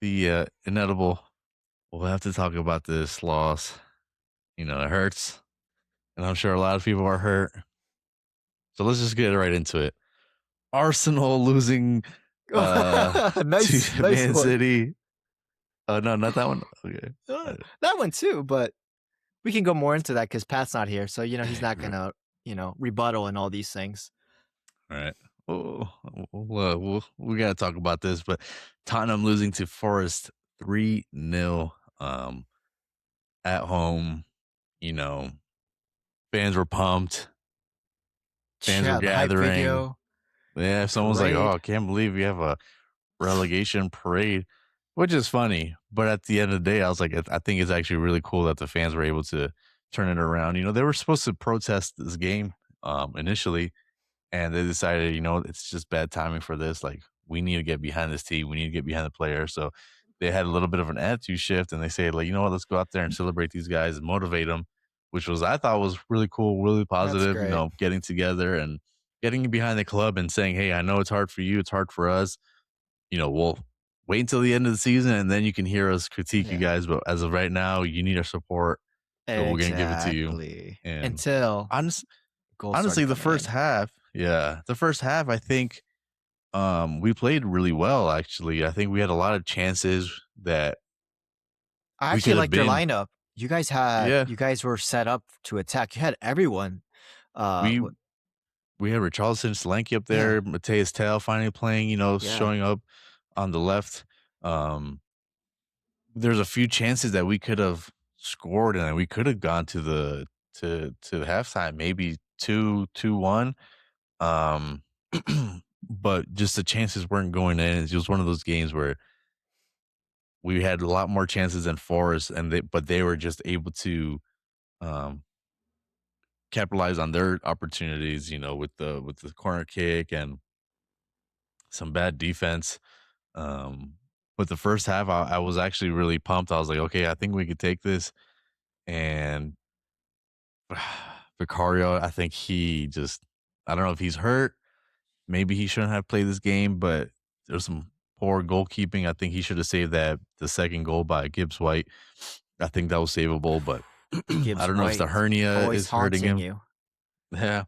S2: the inedible. We'll have to talk about this loss. It hurts, and I'm sure a lot of people are hurt. So let's just get right into it. Arsenal losing
S1: Nice,
S2: to
S1: nice
S2: Man
S1: one.
S2: City. Oh no, not that one. Okay.
S1: That one too, but we can go more into that because Pat's not here, so he's not
S2: All
S1: gonna rebuttal and all these things.
S2: right. We got to talk about this, but Tottenham losing to Forest 3-0 at home. You know, fans were pumped. Fans were
S1: Yeah, the hype
S2: gathering.
S1: video,
S2: Yeah,
S1: the
S2: someone's like, "Oh,
S1: parade.
S2: I can't believe you have a relegation parade," which is funny. But at the end of the day, I was like, I think it's actually really cool that the fans were able to turn it around. They were supposed to protest this game initially, and they decided, it's just bad timing for this. Like, we need to get behind this team. We need to get behind the player. So they had a little bit of an attitude shift, and they say, like, you know what, let's go out there and celebrate these guys and motivate them, which was I thought was really cool, really
S1: That's
S2: positive.
S1: great.
S2: Getting together and getting behind the club and saying, hey, I know it's hard for you, it's hard for us. We'll wait until the end of the season, and then you can hear us critique you
S1: Yeah,
S2: guys. But as of right now, you need our support, so we're gonna give it to you.
S1: exactly.
S2: And
S1: Until
S2: honest,
S1: goals
S2: honestly,
S1: started
S2: the
S1: coming
S2: first
S1: in.
S2: half, yeah, the first half, I think we played really well. Actually, I think we had a lot of chances that
S1: I
S2: we
S1: actually
S2: could have
S1: liked your
S2: been.
S1: lineup.
S2: Yeah,
S1: You guys were set up to attack. You had everyone.
S2: we
S1: What?
S2: we had Richarlison, Solanke up
S1: Yeah,
S2: there, Mateus Tell finally playing.
S1: yeah.
S2: Showing up on the left. Um, there's a few chances that we could have scored and we could have gone to the halftime, maybe 2-1. Um, but just the chances weren't going in. It was one of those games where we had a lot more chances than Forest, but they were just able to um, capitalize on their opportunities. With the corner kick and some bad defense. Um, but the first half, I was actually really pumped. I was like, okay, I think we could take this. And Vicario, I think I don't know if he's hurt. maybe he shouldn't have played this game, but there's some poor goalkeeping. I think he should have saved the second goal by Gibbs White. I think that was savable, but I
S1: Gibbs
S2: don't know if the
S1: White
S2: hernia
S1: always
S2: is hurting
S1: haunting
S2: him.
S1: you.
S2: Yeah.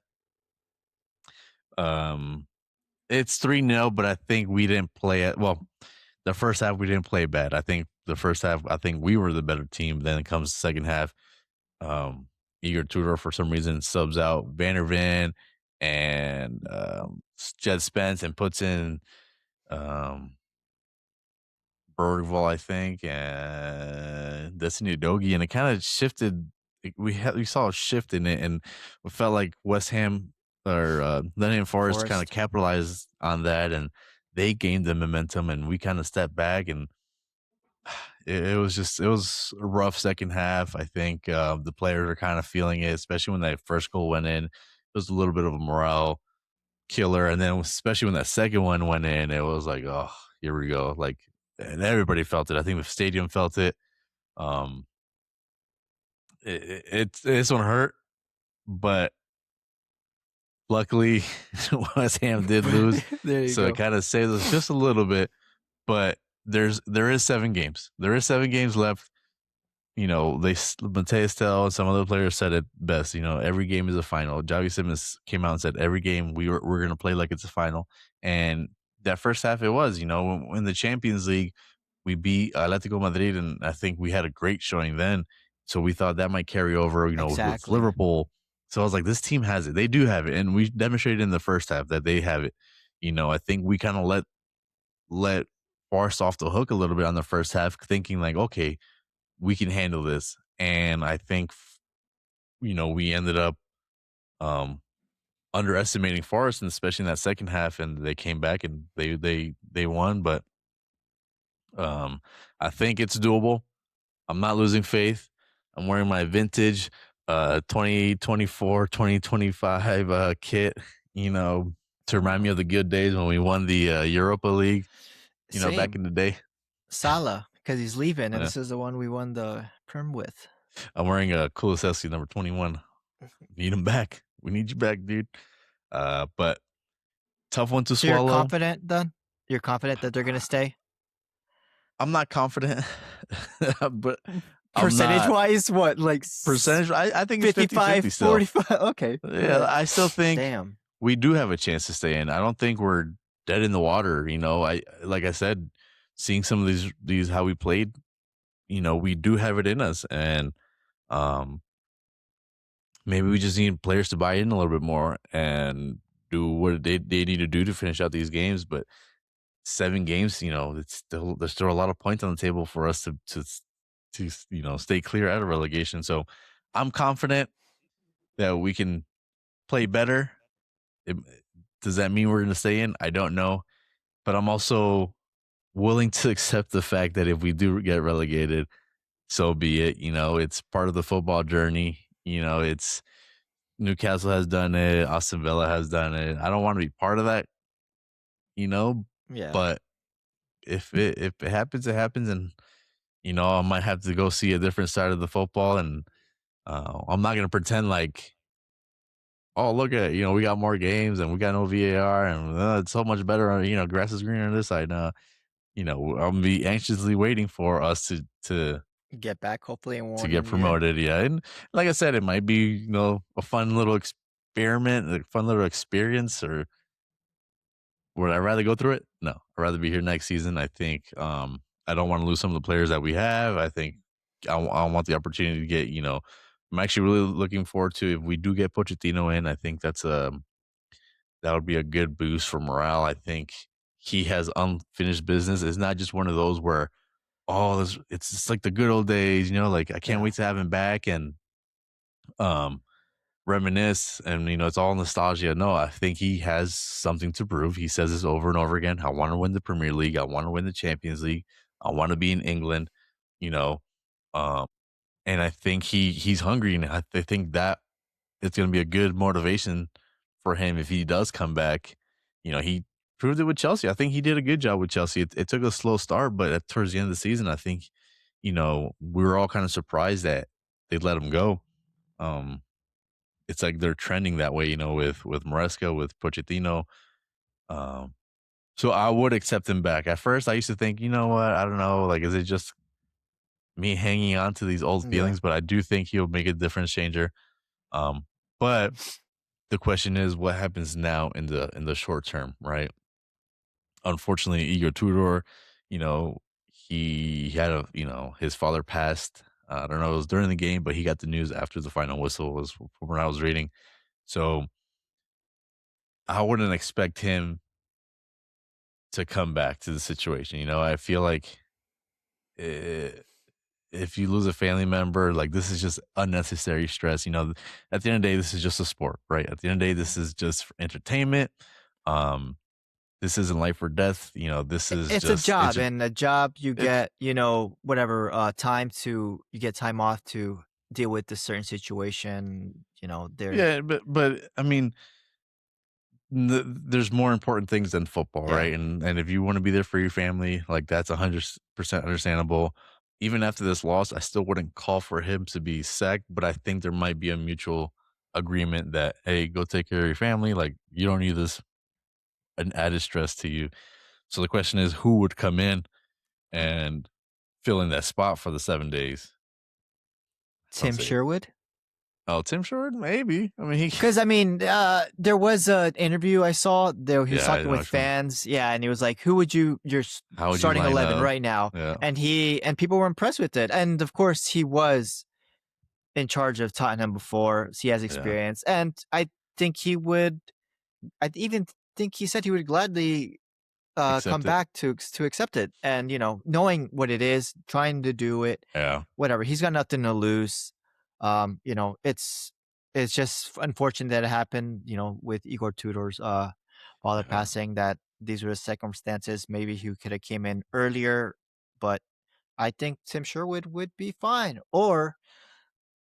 S2: Um, it's 3-0, but I think we didn't play it well. The first half we didn't play bad. I think the first half, I think we were the better team. Then it comes the second half. Um, Igor Tudor for some reason subs out Van and Jed Spence and puts in um Bergvall, I think, and Destiny Udogie, and it kind of shifted. We saw a shift in it, and it felt like West Ham or Nottingham Forest kind of
S1: Forrest.
S2: capitalized on that, and they gained the momentum, and we kind of stepped back, and it was a rough second half. I think the players are kind of feeling it, especially when that first goal went in. It was a little bit of a morale killer, and then especially when that second one went in, it was like, oh, here we go. Like, and everybody felt it. I think the stadium felt it. Um, this one hurt, but luckily West Ham did lose,
S1: There you
S2: so it
S1: go.
S2: kind of saved us just a little bit. But there is 7 games. There is 7 games left. You know, Mateus Tell and some other players said it best. You know, every game is a final. Javi Simmons came out and said every game we're going to play like it's a final. And that first half, it was. You know, in the Champions League, we beat Atletico Madrid, and I think we had a great showing then. So we thought that might carry over. You know, with
S1: Exactly.
S2: Liverpool. So I was like, this team has it. They do have it, and we demonstrated in the first half that they have it. You know, I think we kind of let Barca off the hook a little bit on the first half, thinking like, okay, we can handle this. And I think, you know, we ended up um, underestimating Forest, and especially in that second half, and they came back and they won. But I think it's doable. I'm not losing faith. I'm wearing my vintage 2024, 2025 kit, you know, to remind me of the good days when we won the Europa League, you know, back
S1: Same.
S2: in the day.
S1: Salah, because he's leaving, and
S2: Yeah.
S1: this is the one we won the Prem with.
S2: I'm wearing a Kulusevski number 21. Need him back. We need you back, dude. But tough one to
S1: So you're
S2: swallow.
S1: confident, then? You're confident that they're going to stay?
S2: I'm not confident, but I'm not
S1: Percentage-wise, what, like
S2: percentage. I think it's
S1: 55,
S2: 50-50 still.
S1: 45? Okay.
S2: Yeah, I still think
S1: Damn.
S2: we do have a chance to stay in. I don't think we're dead in the water. You know, like I said, seeing some of these how we played, you know, we do have it in us, and um, maybe we just need players to buy in a little bit more and do what they need to do to finish out these games. But 7 games, you know, there's still a lot of points on the table for us to you know, stay clear out of relegation. So I'm confident that we can play better. It, does that mean we're going to stay in? I don't know, but I'm also willing to accept the fact that if we do get relegated, so be it. You know, it's part of the football journey. You know, it's Newcastle has done it, Aston Villa has done it. I don't want to be part of that, you know,
S1: Yeah.
S2: but if it happens, it happens, and you know, I might have to go see a different side of the football, and I'm not gonna pretend like, oh, look at, you know, we got more games and we got no VAR, and it's so much better. You know, grass is greener on this side. You know, I'm be anxiously waiting for us
S1: Get back, hopefully, in
S2: to get
S1: 1 year.
S2: promoted. Yeah, and like I said, it might be, you know, a fun little experiment, a fun little experience. Or would I rather go through it? No, I'd rather be here next season. I think I don't want to lose some of the players that we have. I think I want the opportunity to get, you know, I'm actually really looking forward to if we do get Pochettino in. I think that would be a good boost for morale. I think he has unfinished business. It's not just one of those where, oh, it's just like the good old days, you know, like I can't
S1: Yeah.
S2: wait to have him back and um reminisce, and you know, it's all nostalgia. No, I think he has something to prove. He says this over and over again. I want to win the Premier League. I want to win the Champions League. I want to be in England, you know. Um, and I think he's hungry, and I think that it's going to be a good motivation for him if he does come back. You know, he proved it with Chelsea. I think he did a good job with Chelsea. It took a slow start, but towards the end of the season, I think, you know, we were all kind of surprised that they let him go. Um, it's like they're trending that way, you know, with Maresca, with Pochettino. Um, so I would accept him back. At first, I used to think, you know what? I don't know. Like, is it just me hanging on to these old
S1: Yeah.
S2: feelings? But I do think he'll make a difference changer. Um, but the question is, what happens now in the short term, right? Unfortunately, Igor Tudor, you know, he had his father passed. I don't know, it was during the game, but he got the news after the final whistle was from what I was reading. So I wouldn't expect him to come back to the situation. I feel like eh, if you lose a family member, like this is just unnecessary stress. At the end of the day, this is just a sport, right? At the end of the day, this is just for entertainment. Um, this isn't life or death. This is
S1: It's a
S2: just
S1: job, and a job you
S2: it's
S1: get, whatever you get time off to deal with the certain situation. There.
S2: yeah, but I mean, there's more important things than football,
S1: Yeah.
S2: right? And if you want to be there for your family, like that's 100% understandable. Even after this loss, I still wouldn't call for him to be sacked, but I think there might be a mutual agreement that hey, go take care of your family. Like you don't need this an added stress to you. So the question is, who would come in and fill in that spot for the 7 days? I'll
S1: Tim
S2: say,
S1: Sherwood.
S2: oh, Tim Short, maybe. I mean, he,
S1: Because there was an interview I saw there. He was
S2: yeah, I
S1: talking
S2: know
S1: with
S2: which one.
S1: fans, yeah, and he was like, "Who would your
S2: How would you
S1: starting
S2: line
S1: 11
S2: up?
S1: right now?"
S2: Yeah,
S1: And people were impressed with it. And of course, he was in charge of Tottenham before, so he has
S2: yeah,
S1: experience. And I think he would. I even think he said he would gladly come
S2: accept it.
S1: back to accept it. And knowing what it is, trying to do it,
S2: Yeah,
S1: whatever. He's got nothing to lose. It's just unfortunate that it happened, with Igor Tudor's father
S2: yeah.
S1: passing, that these were the circumstances. Maybe he could have came in earlier, but I think Tim Sherwood would be fine. Or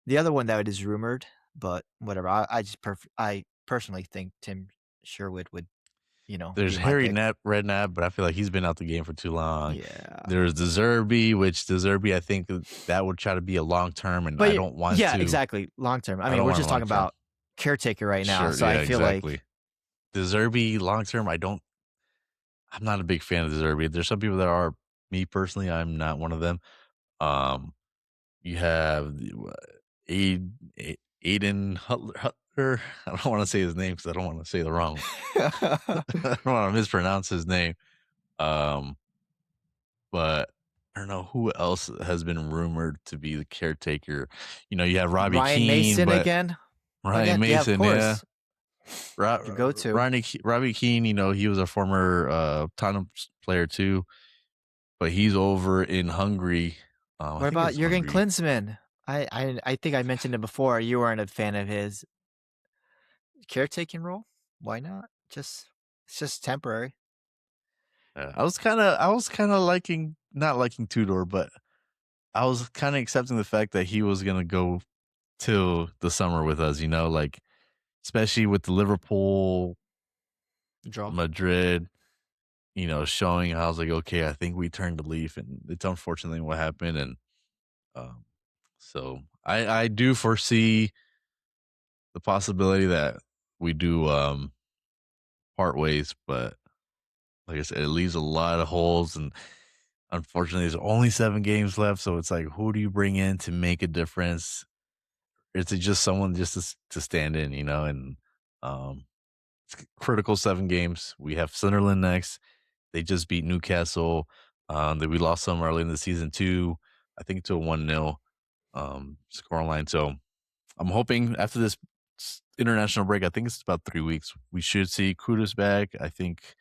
S1: the other one that is rumored, but whatever. I personally think Tim Sherwood would,
S2: There's
S1: be my
S2: Harry
S1: pick.
S2: Redknapp, but I feel like he's been out the game for too long.
S1: Yeah.
S2: There's the which the I think that would try to be a long term, and I
S1: But
S2: don't want
S1: yeah,
S2: to.
S1: exactly. Long term. I
S2: I
S1: mean,
S2: don't
S1: we're
S2: want a
S1: just
S2: long
S1: talking
S2: term.
S1: about caretaker right now.
S2: Sure,
S1: So I
S2: yeah,
S1: feel like
S2: exactly. The long term, I don't. I'm not a big fan of the There's some people that are. Me personally, I'm not one of them. Um, you have Aiden Hutler. I don't want to say his name because I don't want to say the wrong. I don't want to mispronounce his name. Um, but I don't know who else has been rumored to be the caretaker. You have Robbie
S1: Ryan
S2: Keane,
S1: Mason
S2: but
S1: again.
S2: Ryan
S1: Again, yeah, of
S2: Mason, yeah.
S1: course. The go-to.
S2: Robbie Keane, he was a former Tottenham player too, but he's over in Hungary. I
S1: What
S2: think
S1: about
S2: it's
S1: Jurgen
S2: Hungary.
S1: Klinsmann? I think I mentioned it before. You weren't a fan of his caretaking role. Why not? It's just temporary.
S2: I was kind of liking not liking Tudor, but I was kind of accepting the fact that he was gonna go till the summer with us. Like especially with the Liverpool,
S1: Draw.
S2: Madrid, showing I was like, okay, I think we turned the leaf, and it's unfortunately what happened. And um, so I do foresee the possibility that we do part ways, but like I said, it leaves a lot of holes, and unfortunately, there's only 7 games left. So it's like, who do you bring in to make a difference? Is it just someone just to stand in, And um, it's critical 7 games. We have Sunderland next. They just beat Newcastle. That we lost some early in the season too. I think to a 1-0 scoreline. So I'm hoping after this international break, I think it's about 3 weeks, we should see Kudus back. I think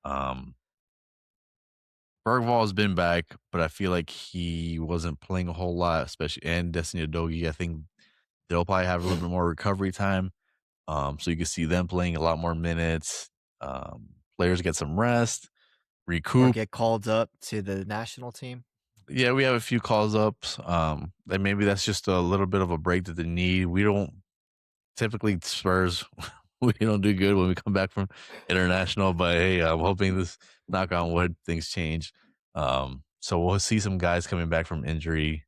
S2: um, Bergvall has been back, but I feel like he wasn't playing a whole lot, especially and Destiny Adogi. I think they'll probably have a little bit more recovery time. So you can see them playing a lot more minutes. Players get some rest,
S1: Or
S2: recoup.
S1: get called up to the national team.
S2: Yeah, we have a few calls ups. And maybe that's just a little bit of a break that they need. We don't typically Spurs. We don't do good when we come back from international, but hey, I'm hoping this knock on wood things change. So we'll see some guys coming back from injury.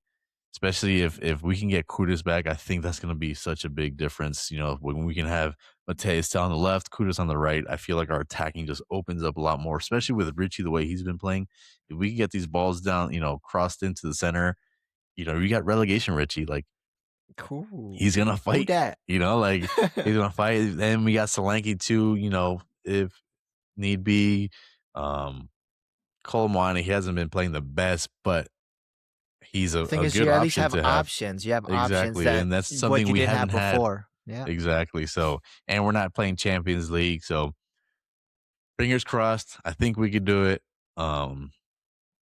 S2: especially if we can get Kudus back. I think that's going to be such a big difference. When we can have Mateus on the left, Kudus on the right, I feel like our attacking just opens up a lot more, especially with Richie the way he's been playing. If we can get these balls down, crossed into the center, you got relegation Richie. Like
S1: Cool.
S2: he's gonna
S1: Who
S2: fight.
S1: dat?
S2: Like he's gonna fight. And we got Solanke too. If need be. Colomwani, he hasn't been playing the best, but he's
S1: The thing
S2: a
S1: is,
S2: good
S1: you at least
S2: option
S1: have
S2: to have.
S1: options. You have options
S2: Exactly,
S1: that
S2: and that's
S1: what
S2: something
S1: you
S2: we
S1: didn't have
S2: haven't had.
S1: before. Yeah.
S2: Exactly. So, and we're not playing Champions League, so fingers crossed. I think we could do it.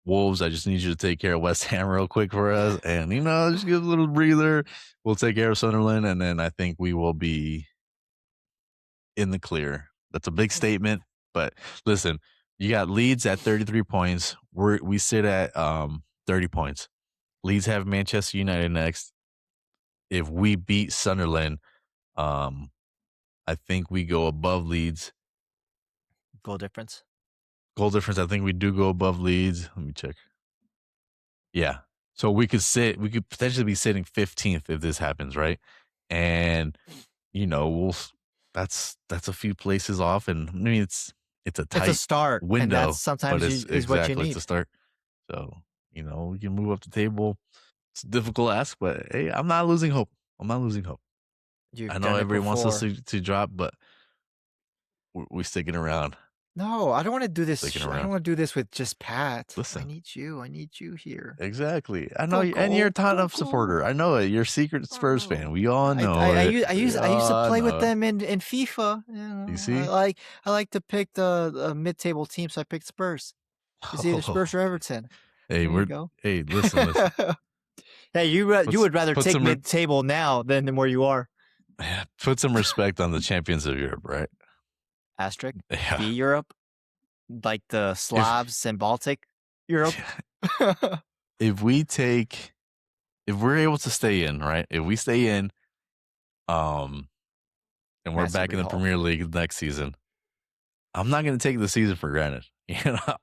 S2: Wolves, I just need you to take care of West Ham real quick for us, and just give a little breather. We'll take care of Sunderland, and then I think we will be in the clear. That's a big statement, but listen, you got Leeds at 33 points. We sit at 30 points. Leeds have Manchester United next. If we beat Sunderland, I think we go above Leeds.
S1: Goal difference.
S2: Goal difference, I think we do go above Leeds. Let me check. Yeah. So we could potentially be sitting 15th if this happens, right? And that's a few places off, and I mean it's a tight
S1: It's a start,
S2: window,
S1: and that's
S2: but
S1: sometimes
S2: it's
S1: is what you
S2: exactly it's
S1: need.
S2: a start. So we can move up the table. It's a difficult ask, but hey, I'm not losing hope. I
S1: You've
S2: know
S1: done it
S2: everyone wants us
S1: before.
S2: to drop, but we're sticking around.
S1: No, I don't want to do this.
S2: Sticking
S1: I don't
S2: around.
S1: want to do this with just Pat. I
S2: Listen,
S1: need you. I need you here.
S2: exactly. I know,
S1: Go,
S2: and you're a
S1: go,
S2: ton
S1: go,
S2: of supporter.
S1: go.
S2: I know it. You're a secret Spurs fan.
S1: Oh,
S2: We all
S1: I,
S2: know
S1: I, I,
S2: it.
S1: used, I
S2: We
S1: used I used to
S2: all
S1: play with
S2: know it.
S1: them in FIFA.
S2: You see?
S1: I like to pick the mid-table team, so I picked Spurs. It's either Spurs or Everton.
S2: Hey,
S1: There you go.
S2: listen.
S1: Hey, you would rather
S2: Put
S1: take
S2: some
S1: mid-table now than where you are.
S2: put some respect on the champions of Europe, right?
S1: Asterisk.
S2: Yeah.
S1: B Europe, like the Slavs and Baltic Europe.
S2: If we're able to stay in, right? If we stay in, and we're
S1: Massive
S2: back in the
S1: rehaul.
S2: Premier League next season, I'm not going to take the season for granted.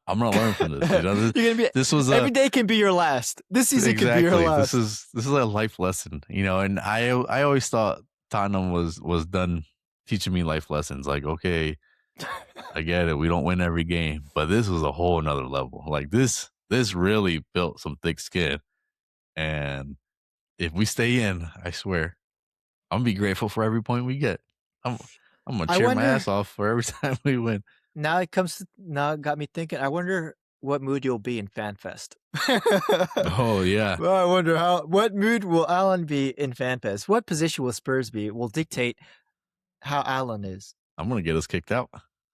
S2: I'm going to learn from this.
S1: You're gonna be.
S2: This was
S1: every day can be your last. This season could be your
S2: exactly.
S1: last.
S2: This is a life lesson, and I always thought Tottenham was done teaching me life lessons. Like, okay, I get it. We don't win every game, but this was a whole another level. Like this really built some thick skin. And if we stay in, I swear, I'm gonna be grateful for every point we get. I'm gonna cheer my ass off for every time we win.
S1: Now it got me thinking. I wonder what mood you'll be in FanFest.
S2: Oh yeah.
S1: Well, I wonder what mood will Alan be in FanFest? What position will Spurs be? Will dictate how Alan is.
S2: I'm gonna get us kicked out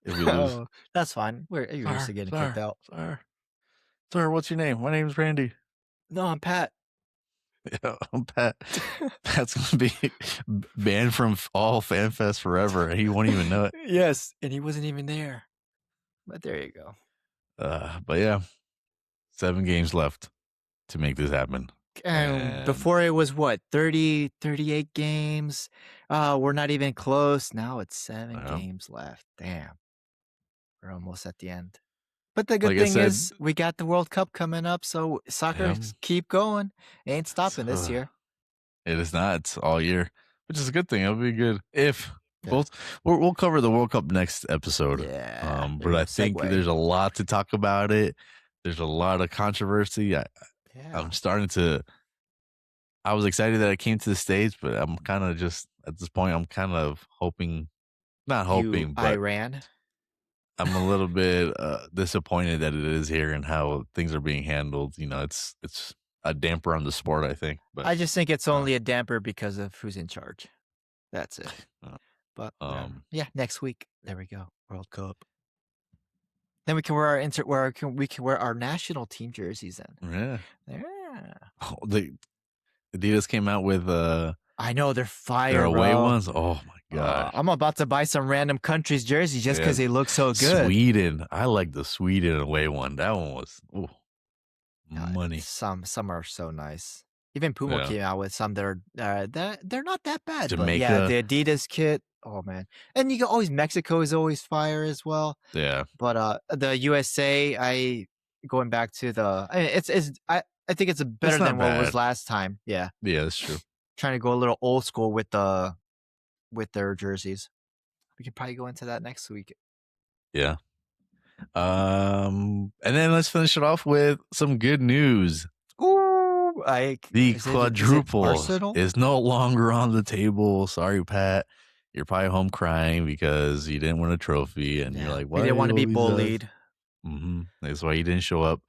S2: if we lose.
S1: Oh, that's fine. You're used to getting kicked out.
S2: Sir, what's your name? My name's Randy.
S1: No, I'm Pat.
S2: Yeah, I'm Pat. Pat's gonna be banned from all FanFest forever, and he won't even know it.
S1: Yes, and he wasn't even there. But there you go.
S2: But yeah, 7 games left to make this happen.
S1: And before it was what, 30, 38 games? We're not even close. Now it's 7 games left. Damn. We're almost at the end. But the good thing is we got the World Cup coming up, so soccer keep going. It ain't stopping this year.
S2: It is not. It's all year, which is a good thing. It'll be good if we'll cover the World Cup next episode.
S1: Yeah.
S2: But I think there's a lot to talk about it. There's a lot of controversy. I'm starting to. I was excited that I came to the States, but I'm kind of just at this point. I'm kind of hoping, not hoping, but
S1: Iran.
S2: I'm a little bit disappointed that it is here and how things are being handled. It's a damper on the sport, I think. But
S1: I just think it's only a damper because of who's in charge. That's it. But yeah, next week there we go, World Cup. Then we can wear our national team jerseys. Then
S2: the Adidas came out with
S1: I know they're fire.
S2: Their away
S1: bro.
S2: ones. Oh my god!
S1: I'm about to buy some random country's jersey just because they look so good.
S2: Sweden, I like the Sweden away one. That one was money.
S1: Some are so nice. Even Puma came out with some that are they're not that bad.
S2: Jamaica.
S1: But yeah, the Adidas kit. Oh man, and you can always Mexico is always fire as well.
S2: Yeah,
S1: but the USA, going back to the, I mean, I think it's
S2: It's
S1: better
S2: not
S1: than what was
S2: bad.
S1: last time. Yeah,
S2: Yeah, that's true.
S1: trying to go a little old school with their jerseys. We can probably go into that next week.
S2: Yeah. And then let's finish it off with some good news.
S1: Ooh,
S2: The
S1: is it
S2: quadruple
S1: Arsenal?
S2: is no longer on the table. Sorry, Pat. You're probably home crying because you didn't win a trophy, and you're
S1: Yeah,
S2: like,
S1: we
S2: "Why
S1: didn't
S2: are
S1: want to
S2: all
S1: be
S2: these
S1: bullied.
S2: That's why you didn't show up.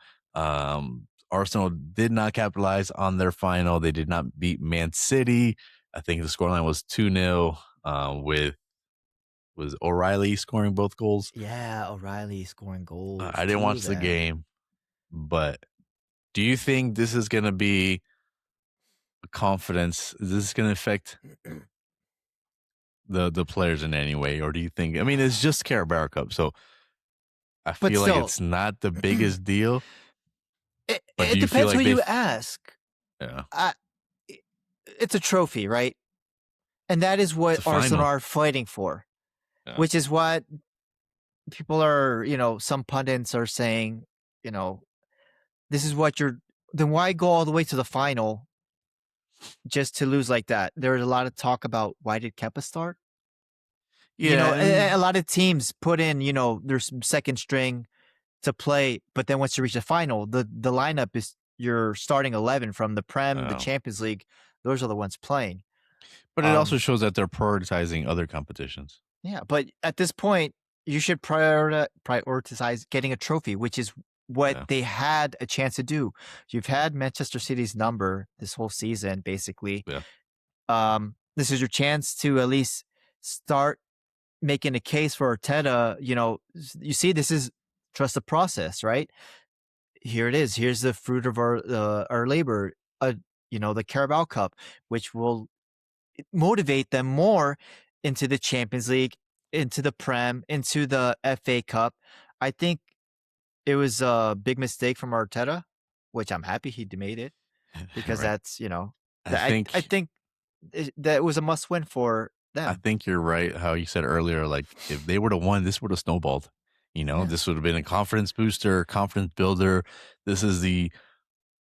S2: Arsenal did not capitalize on their final. They did not beat Man City. I think the scoreline was 2-0. With was O'Reilly scoring both goals.
S1: Yeah, O'Reilly scoring goals
S2: I didn't
S1: too.
S2: watch the
S1: Then
S2: game, but do you think this is going to be a confidence? Is this going to affect the players in any way, or do you think? I mean, it's just Carabao Cup, so I
S1: but
S2: feel like
S1: still,
S2: it's not the biggest deal. But do
S1: it
S2: you feel
S1: depends who
S2: like
S1: you ask.
S2: yeah,
S1: I, it's a trophy, right? And that is
S2: it's
S1: what
S2: a
S1: Arsenal
S2: final?
S1: are fighting for,
S2: Yeah.
S1: which is what people are, some pundits are saying, you know, this is what you're, then why go all the way to the final just to lose like that? There's a lot of talk about why did Kepa start?
S2: Yeah,
S1: A
S2: and
S1: lot of teams put in, their second string to play, but then once you reach the final, the lineup is your starting 11 from the Prem, the
S2: uh,
S1: Champions League. Those are the ones playing.
S2: but it also
S1: Um,
S2: shows that they're prioritizing other competitions.
S1: yeah, but at this point, you should prioritize getting a trophy, which is what
S2: Yeah,
S1: they had a chance to do. You've had Manchester City's number this whole season, basically.
S2: yeah.
S1: This is your chance to at least start making a case for Arteta. You see, this is trust the process, right? Here it is. Here's the fruit of our labor. The Carabao Cup, which will motivate them more into the Champions League, into the Prem, into the FA Cup. I think it was a big mistake from Arteta, which I'm happy he made it because
S2: Right.
S1: that's
S2: I
S1: that I
S2: think
S1: think that it was a must win for
S2: I
S1: them.
S2: think you're right. How you said earlier, like if they would have won, this would have snowballed.
S1: Yeah,
S2: This would have been a confidence booster, confidence builder. This is the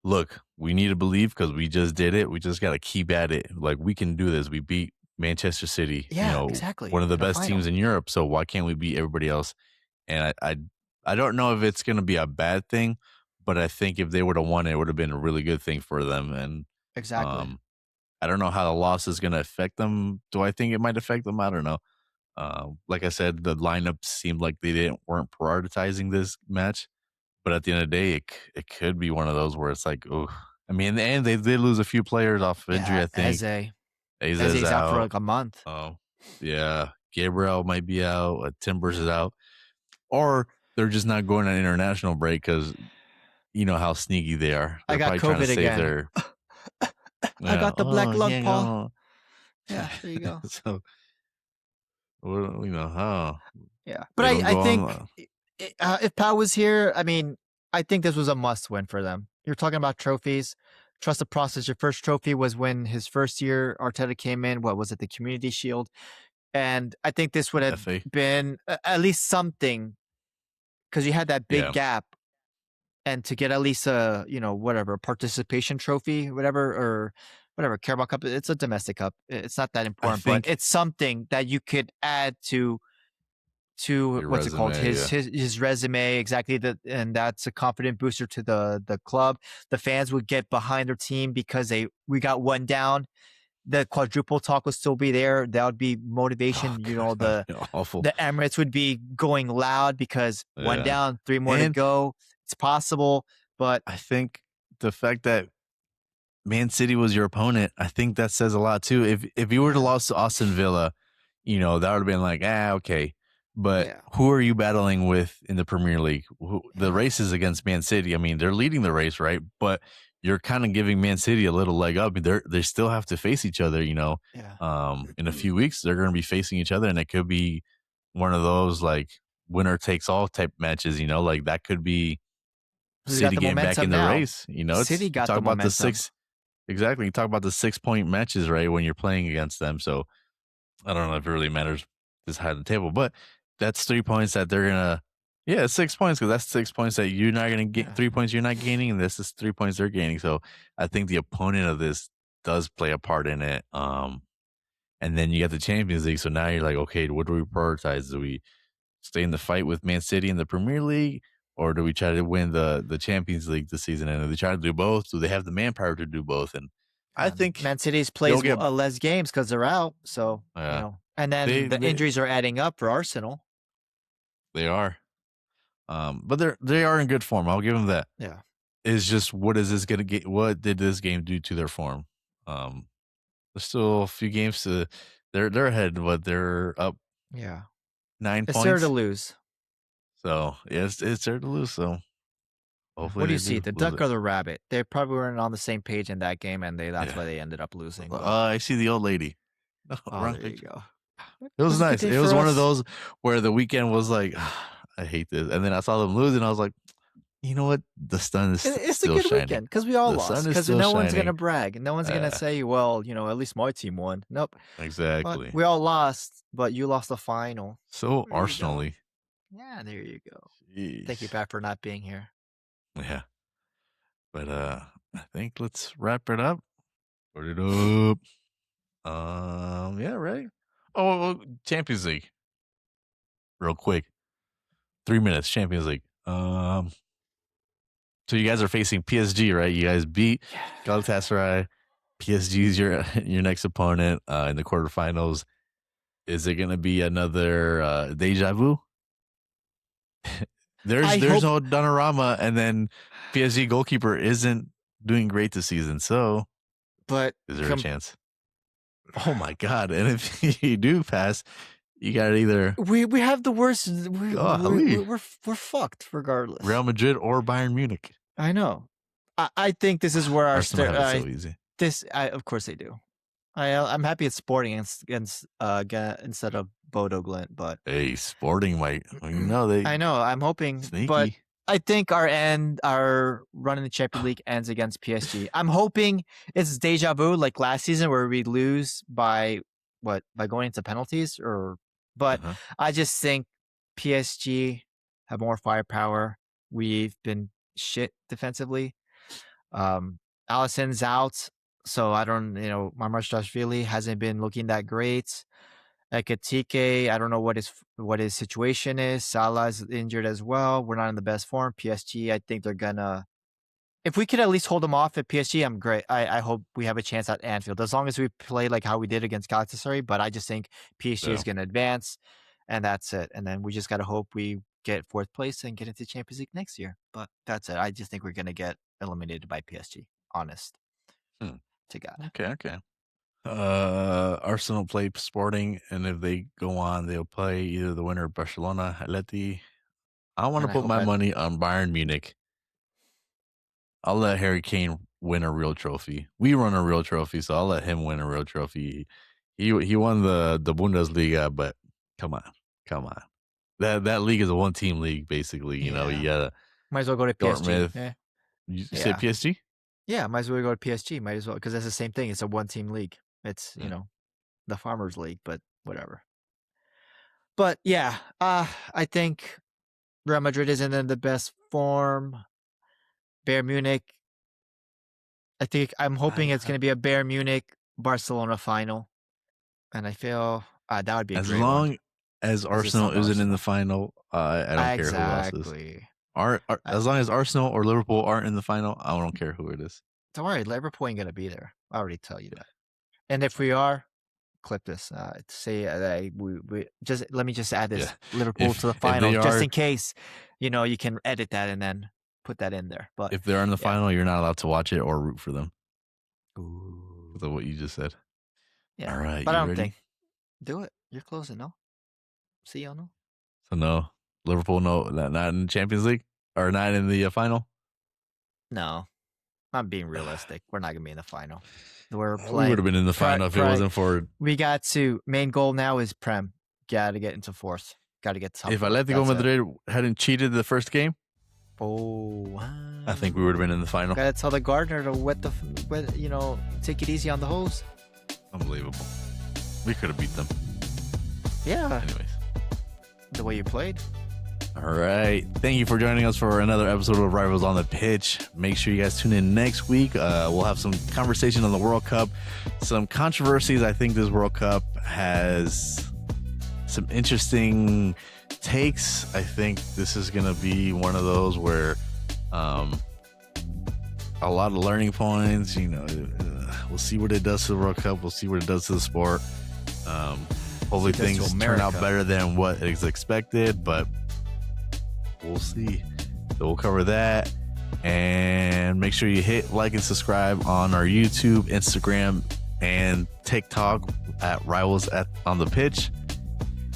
S2: look. We need to believe because we just did it. We just got to keep at it. Like we can do this. We beat Manchester City.
S1: yeah, exactly.
S2: One of the
S1: In a
S2: best teams
S1: final,
S2: in Europe. So why can't we beat everybody else? And I don't know if it's going to be a bad thing, but I think if they would have won, it would have been a really good thing for them. And
S1: exactly.
S2: um, I don't know how the loss is going to affect them. Do I think it might affect them? I don't know. Like I said, the lineup seemed like they weren't prioritizing this match, but at the end of the day, it could be one of those where it's like, oh, I mean, and they did lose a few players off of injury.
S1: Yeah,
S2: I think Aza's
S1: Eze's out for
S2: out.
S1: like a month.
S2: Oh, yeah, Gabriel might be out. Timbers is out, or they're just not going on international break because you know how sneaky they are.
S1: I
S2: They're
S1: got
S2: probably trying to
S1: COVID
S2: save
S1: again.
S2: their.
S1: I
S2: Yeah.
S1: got the
S2: Oh,
S1: black
S2: he
S1: lung,
S2: ain't
S1: paw.
S2: gonna.
S1: Yeah, there you go.
S2: So, well, how
S1: Yeah, but
S2: they don't
S1: I
S2: go on.
S1: think if Pau was here, I mean, I think this was a must win for them. You're talking about trophies. Trust the process. Your first trophy was when his first year Arteta came in. What was it? The Community Shield. And I think this would have
S2: FA.
S1: been at least something because you had that big
S2: Yeah.
S1: gap. And to get at least a, whatever, participation trophy, whatever, Carabao Cup, it's a domestic cup. It's not that
S2: I
S1: important, but
S2: think
S1: it's something that you could add to
S2: your
S1: what's it called?
S2: resume, yeah.
S1: His resume, exactly, and that's a confident booster to the club. The fans would get behind their team because we got one down. The quadruple talk will still be there. That would be
S2: Oh
S1: motivation.
S2: god, that'd be awful.
S1: The Emirates would be going loud because one
S2: Yeah.
S1: down, three more to
S2: And
S1: go. It's possible, but
S2: I think the fact that Man City was your opponent, I think that says a lot too. If you were to
S1: yeah,
S2: lose to Aston Villa, that would have been like, okay. But
S1: yeah,
S2: who are you battling with in the Premier League? The
S1: yeah,
S2: race is against Man City. I mean, they're leading the race, right? But you're kind of giving Man City a little leg up. They still have to face each other.
S1: yeah.
S2: In a few weeks they're going to be facing each other, and it could be one of those like winner takes all type matches. Like that could be
S1: Who's got
S2: City
S1: the
S2: getting back in
S1: momentum
S2: the
S1: now?
S2: race.
S1: City
S2: It's you
S1: got
S2: talk
S1: the
S2: about the
S1: momentum.
S2: six. Exactly. You talk about the 6 point matches, right? When you're playing against them. So I don't know if it really matters this high on the table, but that's 3 points that they're gonna, Yeah, 6 points because that's 6 points that you're not going to get.
S1: Yeah.
S2: 3 points you're not gaining, and this is 3 points they're gaining. So I think the opponent of this does play a part in it. And then you got the Champions League. So now you're like, okay, what do we prioritize? Do we stay in the fight with Man City in the Premier League, or do we try to win the Champions League this season? And do they try to do both? Do they have the manpower to do both? And I think
S1: Man City's plays
S2: they'll get
S1: less games because they're out. So, and then the injuries are adding up for Arsenal.
S2: they are. But they are in good form. I'll give them that.
S1: Yeah.
S2: It's just what is this gonna get? What did this game do to their form? There's still a few games to. They're ahead, but they're up.
S1: Yeah.
S2: 9
S1: It's
S2: points.
S1: there to lose.
S2: So yeah, it's there to lose. So hopefully,
S1: what do you see? The duck or the rabbit? They probably weren't on the same page in that game, and that's why they ended up losing.
S2: I see the old lady.
S1: Oh, there you go.
S2: It was nice. It was one of those where the weekend was like, I hate this, and then I saw them lose, and I was like, you know what? The sun is
S1: it's
S2: still
S1: a good
S2: shining.
S1: Weekend because we all lost. Because no one's gonna brag. No one's gonna say, well, at least my team won. Nope.
S2: Exactly.
S1: But we all lost, but you lost the final.
S2: So Arsenal-y.
S1: Yeah, there you go.
S2: Jeez.
S1: Thank you, Pat, for not being here.
S2: Yeah. But I think let's wrap it up. Put it up. Yeah, right. Oh, Champions League. Real quick. 3 minutes, Champions League. So you guys are facing PSG, right? You guys beat Galatasaray. PSG is your next opponent in the quarterfinals. Is it going to be another deja vu? There's no Donnarumma, and then PSG goalkeeper isn't doing great this season. So,
S1: but
S2: is there a chance? Oh my God! And if you do pass, you got either
S1: we have the worst. We're fucked regardless.
S2: Real Madrid or Bayern Munich.
S1: I know. I think this is where our
S2: Arsenal have it so easy.
S1: Of course they do. I'm happy it's Sporting against instead of Bodo Glint, but
S2: hey, Sporting might.
S1: I know. I'm hoping,
S2: sneaky.
S1: But I think our run in the Champions League ends against PSG. I'm hoping it's deja vu like last season where we lose by going into penalties but I just think PSG have more firepower. We've been shit defensively. Alisson's out, so I don't. Marmarashvili hasn't been looking that great. Ekitike, I don't know what his situation is. Salah is injured as well. We're not in the best form. PSG, I think they're gonna. If we could at least hold them off at PSG, I'm great. I hope we have a chance at Anfield as long as we play like how we did against Galatasaray. But I just think PSG is gonna advance, and that's it. And then we just gotta hope we get fourth place and get into Champions League next year. But that's it. I just think we're gonna get eliminated by PSG. Honest to God.
S2: Okay. Arsenal play Sporting, and if they go on, they'll play either the winner of Barcelona, Atleti. I want to put my money on Bayern Munich. I'll let Harry Kane win a real trophy. We run a real trophy, so I'll let him win a real trophy. He won the Bundesliga, but come on. That league is a one-team league, basically. You gotta
S1: might as well go to PSG.
S2: Yeah. You say PSG?
S1: Yeah, might as well go to PSG. Might as well, because that's the same thing. It's a one-team league. It's the Farmers League, but whatever. But yeah, I think Real Madrid isn't in the best form. Bayern Munich. I'm hoping it's going to be a Bayern Munich Barcelona final, and I feel that would be a great one.
S2: As long as Arsenal isn't in the final, I don't care who else is. As long as Arsenal or Liverpool aren't in the final, I don't care who it is.
S1: Don't worry, Liverpool ain't gonna be there. I already tell you that. And if we are, clip this. Say we just let me just add this Liverpool to the final, just in case. You can edit that and then put that in there. But
S2: if they're in the final, you're not allowed to watch it or root for them.
S1: Ooh.
S2: Because of what you just said.
S1: Yeah.
S2: All right.
S1: But I don't think. Do it. You're closing, no? See you, no?
S2: So no, Liverpool, no, not in the Champions League or not in the final.
S1: No, I'm being realistic. We're not gonna be in the final. We're playing.
S2: We would have been in the final if it wasn't for.
S1: We got to main goal now is Prem. Got to get into fourth. Got to get top.
S2: If Atletico Madrid hadn't cheated the first game,
S1: I
S2: think we would have been in the final.
S1: Got to tell the gardener to take it easy on the hose.
S2: Unbelievable. We could have beat them.
S1: Yeah.
S2: Anyways,
S1: the way you played.
S2: All right. Thank you for joining us for another episode of Rivals on the Pitch. Make sure you guys tune in next week. We'll have some conversation on the World Cup, some controversies. I think this World Cup has some interesting takes. I think this is going to be one of those where a lot of learning points. We'll see what it does to the World Cup. We'll see what it does to the sport. Hopefully things turn out better than what is expected, but we'll see. So we'll cover that, and make sure you hit like and subscribe on our YouTube, Instagram, and TikTok at Rivals on the Pitch.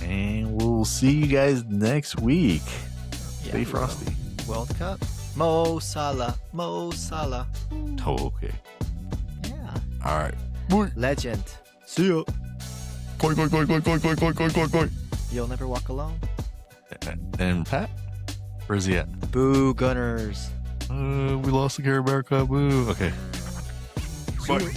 S2: And we'll see you guys next week. Stay frosty.
S1: World Cup. Mo Salah. Mo Salah.
S2: Oh, okay.
S1: Yeah.
S2: All right.
S1: Legend. See ya.
S2: Koi, koi, koi, koi, koi, koi, koi, koi, koi, koi.
S1: You'll never walk alone.
S2: And Pat? Where's he at?
S1: Boo Gunners.
S2: We lost the Carabao Cup. Boo. Okay.
S1: Bye.